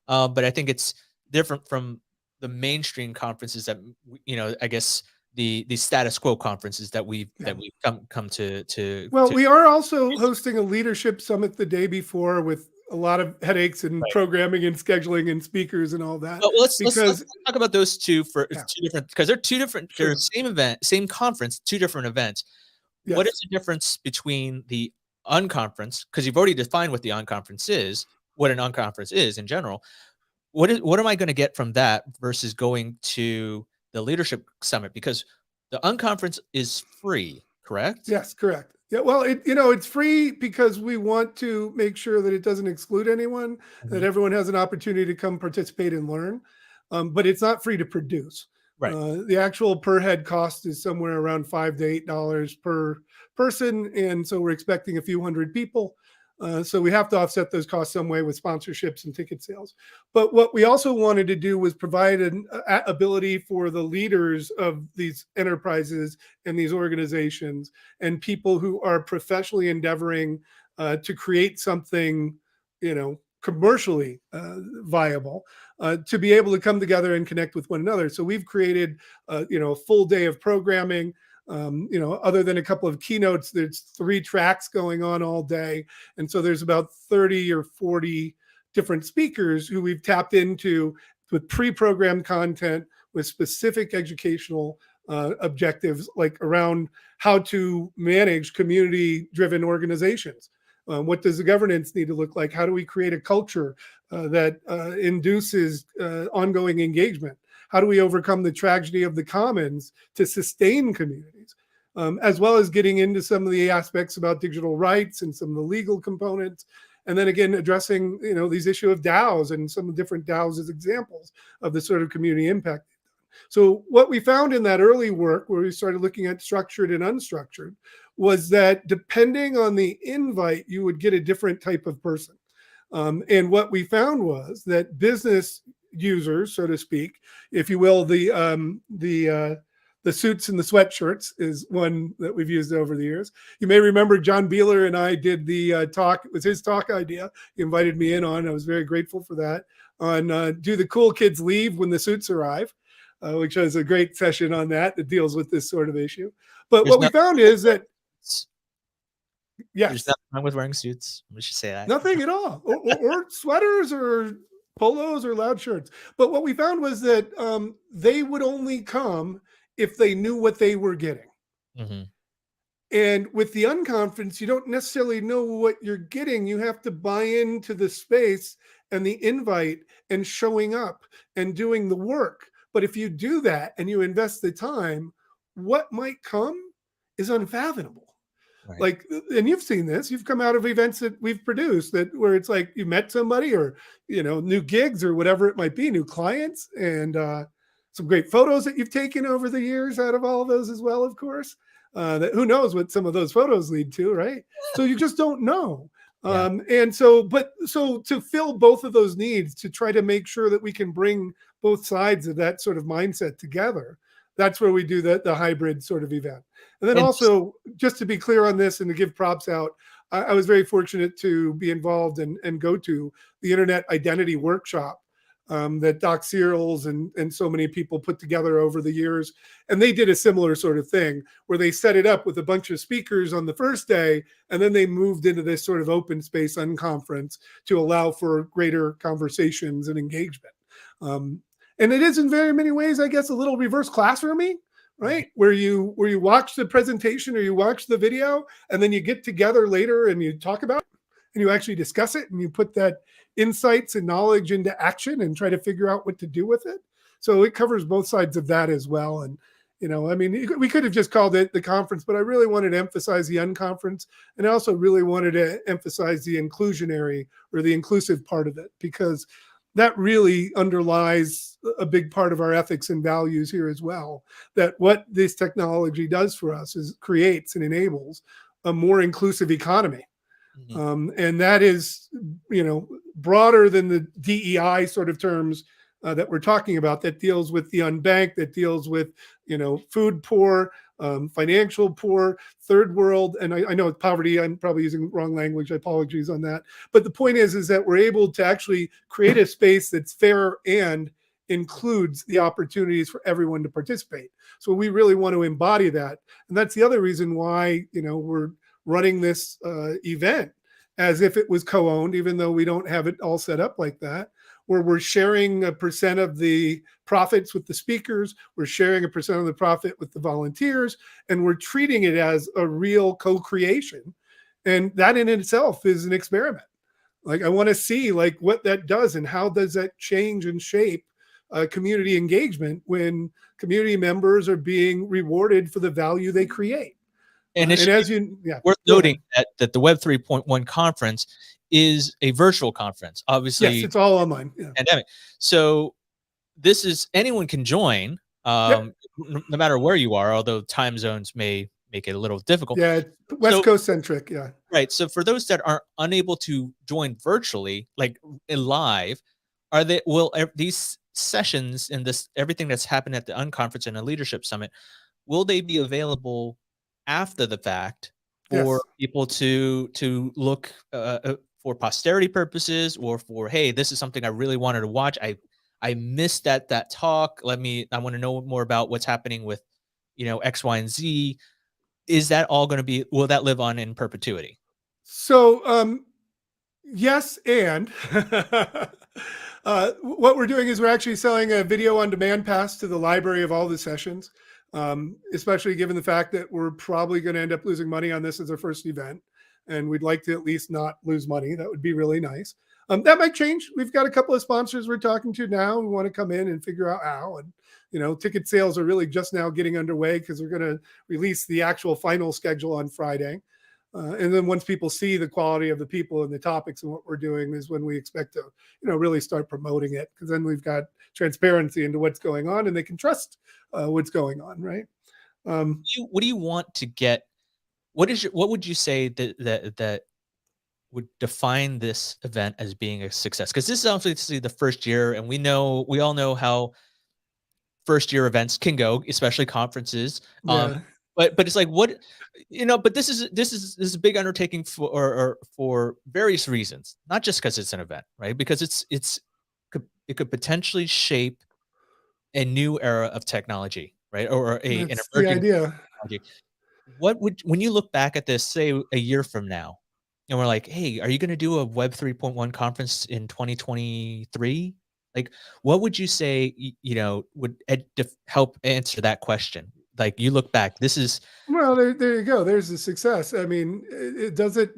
But I think it's different from the mainstream conferences that I guess the status quo conferences that we've come Well, we are also hosting a leadership summit the day before with a lot of headaches and right. programming and scheduling and speakers and all that. Well, let's talk about those two for two different, because they're two different. Sure. They're same event, same conference, two different events. Yes. What is the difference between the unconference? Because you've already defined what the unconference is, what an unconference is in general. What am I going to get from that versus going to the leadership summit? Because the unconference is free, correct? Yes, correct. Yeah, well, it's free because we want to make sure that it doesn't exclude anyone, that everyone has an opportunity to come participate and learn. But it's not free to produce. Right. The actual per head cost is somewhere around $5 to $8 per person, and so we're expecting a few hundred people. So we have to offset those costs some way with sponsorships and ticket sales. But what we also wanted to do was provide an ability for the leaders of these enterprises and these organizations and people who are professionally endeavoring to create something, commercially viable, to be able to come together and connect with one another. So we've created, a full day of programming. Other than a couple of keynotes, there's 3 tracks going on all day. And so there's about 30 or 40 different speakers who we've tapped into with pre-programmed content with specific educational objectives, like around how to manage community-driven organizations. What does the governance need to look like? How do we create a culture that induces ongoing engagement? How do we overcome the tragedy of the commons to sustain communities? As well as getting into some of the aspects about digital rights and some of the legal components. And then again, addressing, these issue of DAOs and some different DAOs as examples of the sort of community impact. So what we found in that early work where we started looking at structured and unstructured was that depending on the invite, you would get a different type of person. And what we found was that business users, so to speak, if you will, the suits and the sweatshirts is one that we've used over the years. You may remember John Beeler and I did the talk. It was his talk idea. He invited me in on. I was very grateful for that. On do the cool kids leave when the suits arrive, which was a great session on that deals with this sort of issue. But what we found is that there's nothing wrong with wearing suits. We should say that. Nothing at all, or sweaters or polos or loud shirts. But what we found was that they would only come if they knew what they were getting. Mhm. And with the unconference, you don't necessarily know what you're getting. You have to buy into the space and the invite and showing up and doing the work. But if you do that and you invest the time, what might come is unfathomable. Right. Like, and you've seen this, you've come out of events that we've produced that where it's like you met somebody or, new gigs or whatever it might be, new clients, and some great photos that you've taken over the years out of all of those as well, of course. That who knows what some of those photos lead to, right? So you just don't know. Yeah. And so to fill both of those needs, to try to make sure that we can bring both sides of that sort of mindset together, that's where we do the hybrid sort of event. And then And also, just to be clear on this and to give props out, I was very fortunate to be involved and go to the Internet Identity Workshop that Doc Searles and so many people put together over the years. And they did a similar sort of thing where they set it up with a bunch of speakers on the first day, and then they moved into this sort of open space unconference to allow for greater conversations and engagement. And it is in very many ways, I guess, a little reverse classroomy, right? Where you watch the presentation or you watch the video and then you get together later and you talk about it and you actually discuss it and you put that insights and knowledge into action and try to figure out what to do with it. So it covers both sides of that as well. And I mean, we could have just called it the conference, but I really wanted to emphasize the unconference, and I also really wanted to emphasize the inclusionary or the inclusive part of it, because that really underlies a big part of our ethics and values here as well. That what this technology does for us is creates and enables a more inclusive economy. Mhm. And that is, broader than the DEI sort of terms that we're talking about, that deals with the unbanked, that deals with, food poor, financial poor, third world. And I know poverty, I'm probably using wrong language. Apologies on that. But the point is that we're able to actually create a space that's fair and includes the opportunities for everyone to participate. So we really want to embody that. And that's the other reason why, we're running this event as if it was co-owned, even though we don't have it all set up like that, where we're sharing a percent of the profits with the speakers, we're sharing a percent of the profit with the volunteers, and we're treating it as a real co-creation. And that in itself is an experiment. Like, I want to see like what that does and how does that change and shape community engagement when community members are being rewarded for the value they create. and it And should be as you, yeah, worth go noting ahead. that the Web 3.1 conference is a virtual conference, Yes, obviously it's all online. Yeah. pandemic. So this is anyone can join, Yep. no matter where you are, although time zones may make it a little difficult. Yeah. West So Coast centric. Yeah. right. So for those that are unable to join virtually, like live, are they these sessions and this everything that's happened at the unconference and the leadership summit, will they be available after the fact for Yes. people to look for posterity purposes, or for, hey, this is something I really wanted to watch. I missed that talk. I want to know more about what's happening with X, Y, and Z. Is that all going to be? Will that live on in perpetuity? So, yes, and what we're doing is we're actually selling a video on demand pass to the library of all the sessions, especially given the fact that we're probably going to end up losing money on this as our first event. And we'd like to at least not lose money. That would be really nice. That might change. We've got a couple of sponsors we're talking to now who want to come in and figure out how. And, ticket sales are really just now getting underway because we're going to release the actual final schedule on Friday. And then once people see the quality of the people and the topics and what we're doing is when we expect to, really start promoting it, because then we've got transparency into what's going on and they can trust what's going on, right? What do you want to get? What would you say that would define this event as being a success? Because this is obviously the first year, and we all know how first year events can go, especially conferences. Yeah, But it's like, what, but this is a big undertaking or for various reasons, not just because it's an event, right? Because it could potentially shape a new era of technology, right? Or an that's the emerging idea. technology. What would, when you look back at this, say a year from now, and we're like, "Hey, are you gonna do a Web 3.1 conference in 2023?" Like, what would you say, would help answer that question? Like, you look back, this is Well, there you go. There's the success. I mean, it does it.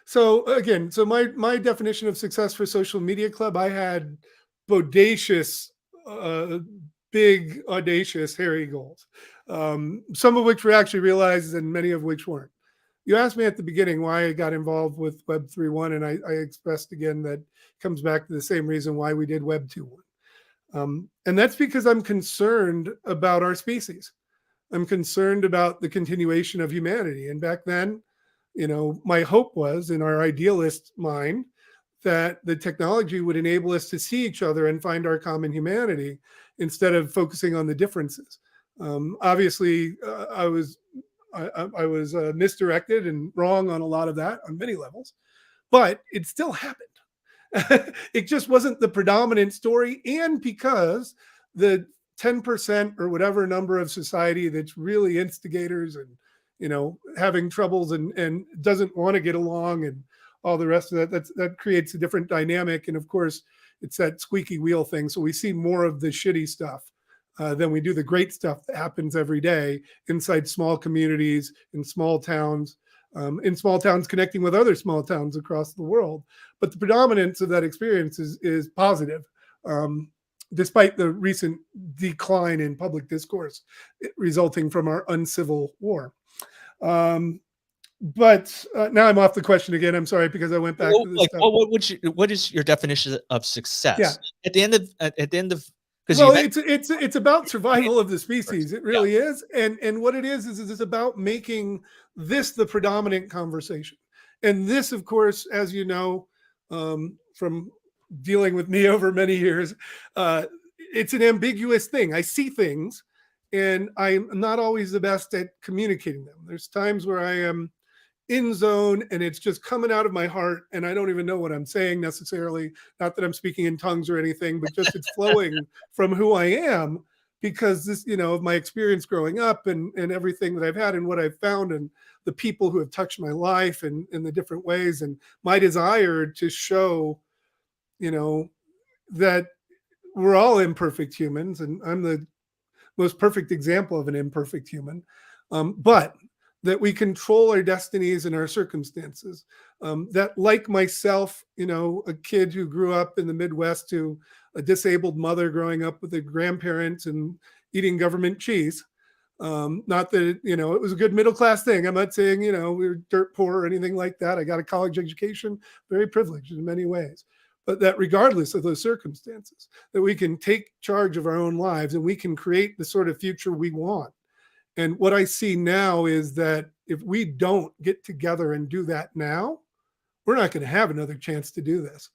So again, so my definition of success for Social Media Club, I had bodacious, uh, big, audacious, hairy goals. Some of which were actually realized, and many of which weren't. You asked me at the beginning why I got involved with Web 3.1, and I expressed again that comes back to the same reason why we did Web 2.1. And that's because I'm concerned about our species. I'm concerned about the continuation of humanity. And back then, my hope was in our idealist mind that the technology would enable us to see each other and find our common humanity instead of focusing on the differences. Obviously, I was misdirected and wrong on a lot of that on many levels, but it still happened. It just wasn't the predominant story. And because the 10% or whatever number of society that's really instigators and, having troubles and doesn't want to get along and all the rest of that creates a different dynamic. And of course, it's that squeaky wheel thing. So we see more of the shitty stuff than we do the great stuff that happens every day inside small communities, in small towns connecting with other small towns across the world. But the predominance of that experience is positive, despite the recent decline in public discourse resulting from our uncivil war. But now I'm off the question again. I'm sorry, because I went back to this like, stuff. what is your definition of Yeah. success? At the end of, because you Well, mentioned it's about survival of the species. It yeah. really is. And what it is it's about making this the predominant conversation. And this, of course, as you know, from dealing with me over many years, it's an ambiguous thing. I see things and I'm not always the best at communicating them. There's times where I am in zone and it's just coming out of my heart and I don't even know what I'm saying necessarily. Not that I'm speaking in tongues or anything, but just it's flowing from who I am because this, of my experience growing up and everything that I've had and what I've found and the people who have touched my life and in the different ways and my desire to show, that we're all imperfect humans and I'm the most perfect example of an imperfect human. But that we control our destinies and our circumstances. That, like myself, a kid who grew up in the Midwest to a disabled mother growing up with a grandparent and eating government cheese. Not that, it was a good middle class thing. I'm not saying, we were dirt poor or anything like that. I got a college education, very privileged in many ways. But that regardless of those circumstances, that we can take charge of our own lives and we can create the sort of future we want. And what I see now is that if we don't get together and do that now, we're not going to have another chance to do this.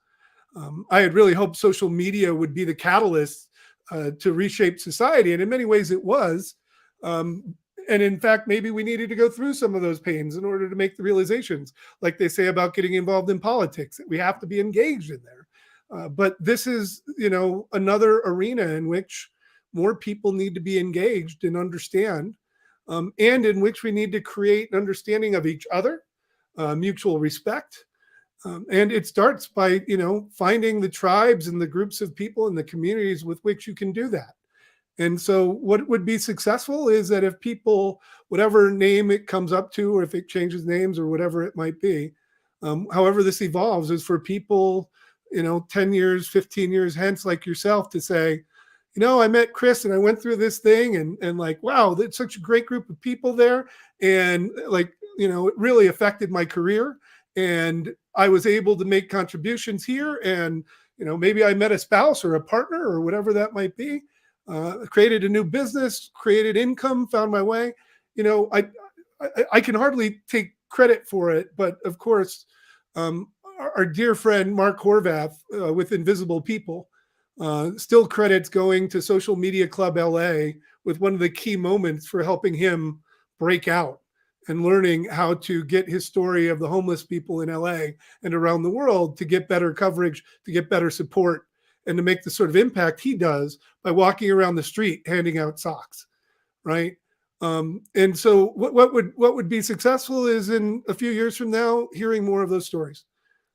I had really hoped social media would be the catalyst to reshape society. And in many ways it was. And in fact, maybe we needed to go through some of those pains in order to make the realizations, like they say about getting involved in politics, that we have to be engaged in there. But this is, another arena in which more people need to be engaged and understand, and in which we need to create an understanding of each other, mutual respect. And it starts by, finding the tribes and the groups of people and the communities with which you can do that. And so what would be successful is that if people, whatever name it comes up to, or if it changes names or whatever it might be, however this evolves, is for people, 10 years, 15 years hence, like yourself, to say, I met Chris and I went through this thing and like, wow, that's such a great group of people there. And like, it really affected my career and I was able to make contributions here. And, maybe I met a spouse or a partner or whatever that might be, created a new business, created income, found my way. I can hardly take credit for it, but of course, our dear friend, Mark Horvath with Invisible People, still credits going to Social Media Club LA with one of the key moments for helping him break out and learning how to get his story of the homeless people in LA and around the world to get better coverage, to get better support, and to make the sort of impact he does by walking around the street handing out socks, right? And so what would be successful is in a few years from now, hearing more of those stories.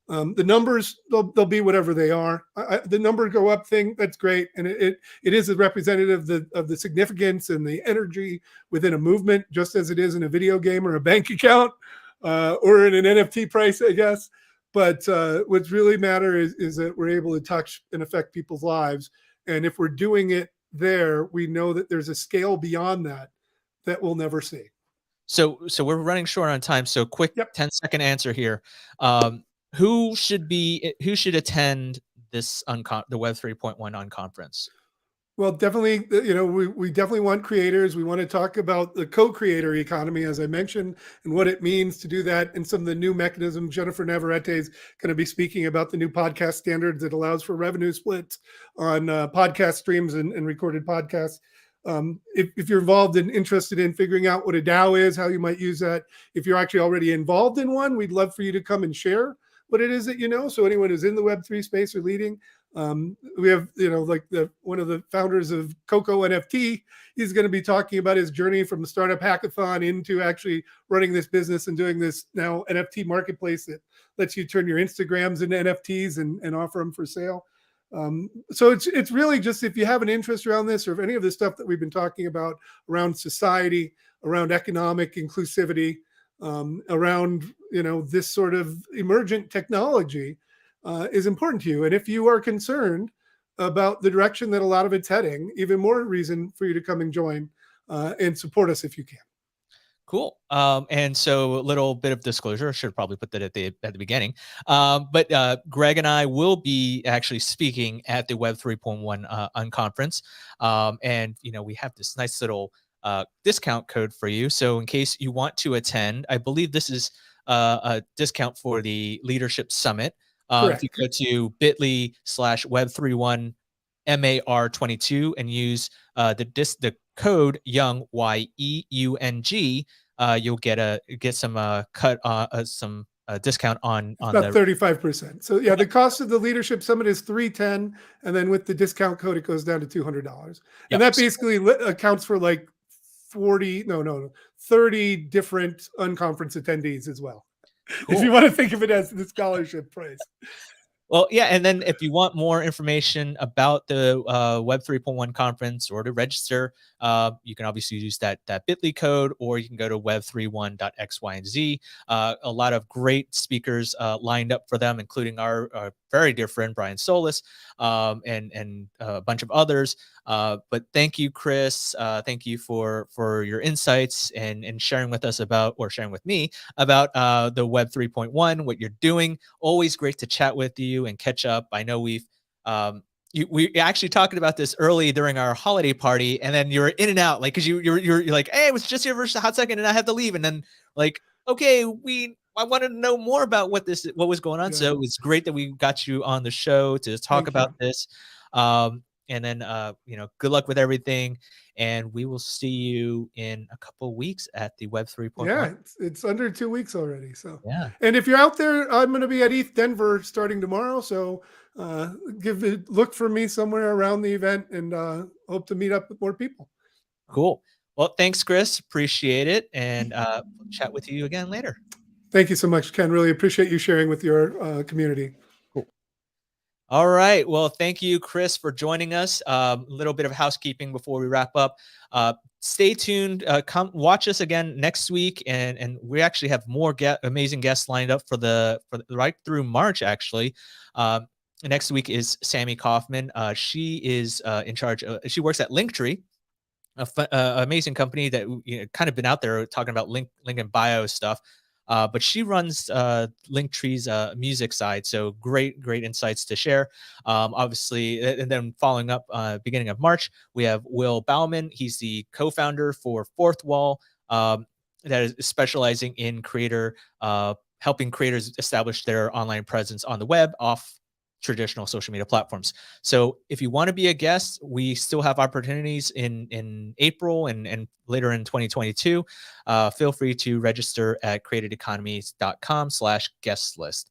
The numbers, they'll be whatever they are. The number go up thing, that's great, and it is a representative of the significance and the energy within a movement, just as it is in a video game or a bank account, or in an NFT price, I guess. But what's really matter is that we're able to touch and affect people's lives, and if we're doing it there, we know that there's a scale beyond that we'll never see. So we're running short on time. So quick Yep. 10-second answer here. Who should attend this the Web 3.1 unconference? Well, definitely, we definitely want creators. We want to talk about the co-creator economy, as I mentioned, and what it means to do that, and some of the new mechanisms. Jennifer Navarrete is going to be speaking about the new podcast standards that allows for revenue splits on podcast streams and recorded podcasts. If you're involved and interested in figuring out what a DAO is, how you might use that, if you're actually already involved in one, we'd love for you to come and share what it is that you know. So anyone who's in the Web3 space or leading, we have, like one of the founders of Coco NFT, he's going to be talking about his journey from the startup hackathon into actually running this business and doing this now NFT marketplace that lets you turn your Instagrams into NFTs and offer them for sale. So it's really just, if you have an interest around this, or if any of the stuff that we've been talking about around society, around economic inclusivity, around this sort of emergent technology, is important to you. And if you are concerned about the direction that a lot of it's heading, even more reason for you to come and join and support us if you can. Cool. And so a little bit of disclosure, I should probably put that at the beginning. But Greg and I will be actually speaking at the Web 3.1 unconference. And we have this nice little discount code for you. So in case you want to attend, I believe this is a discount for the Leadership Summit. If you go to bit.ly/web31 MAR22 and use the code Yeung, YEUNG, you'll get some cut some discount on about 35%. So yeah, the cost of the Leadership Summit is $310, and then with the discount code, it goes down to $200, and that basically accounts for like 30 different unconference attendees as well. Cool. If you want to think of it as the scholarship price. Well, yeah, and then if you want more information about the Web 3.1 conference or to register, you can obviously use that bit.ly code, or you can go to web31.xyz. A lot of great speakers lined up for them, including our very dear friend Brian Solis, and a bunch of others. But thank you, Chris. Thank you for your insights and sharing with us sharing with me about the Web 3.1, what you're doing. Always great to chat with you and catch up. I know we actually talking about this early during our holiday party, and then you're in and out, like, because you're like, hey, I was just here for a hot second and I had to leave, and then like, okay, I wanted to know more about what was going on. Yeah. So it's great that we got you on the show to talk about this. And then good luck with everything, and we will see you in a couple of weeks at the Web 3.1. Yeah, it's under 2 weeks already. So yeah. And if you're out there, I'm going to be at ETH Denver starting tomorrow. So look for me somewhere around the event, and hope to meet up with more people. Cool. Well, thanks, Chris. Appreciate it, and chat with you again later. Thank you so much, Ken. Really appreciate you sharing with your community. Cool. All right. Well, thank you, Chris, for joining us. A little bit of housekeeping before we wrap up. Stay tuned. Come watch us again next week, and we actually have more amazing guests lined up for right through March. Actually, next week is Sammy Kaufman. She is in charge. She works at Linktree, amazing company that kind of been out there talking about link and bio stuff. But she runs Linktree's music side, so great insights to share. Obviously, and then following up, beginning of March, we have Will Bowman. He's the co-founder for Fourth Wall, that is specializing in helping creators establish their online presence on the web off traditional social media platforms. So if you want to be a guest, we still have opportunities in April and later in 2022. Feel free to register at createdeconomies.com/guest list.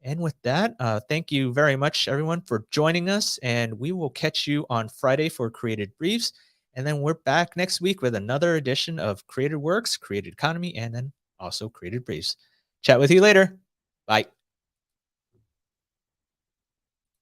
And with that, thank you very much, everyone, for joining us. And we will catch you on Friday for Created Briefs. And then we're back next week with another edition of Created Works, Created Economy, and then also Created Briefs. Chat with you later. Bye.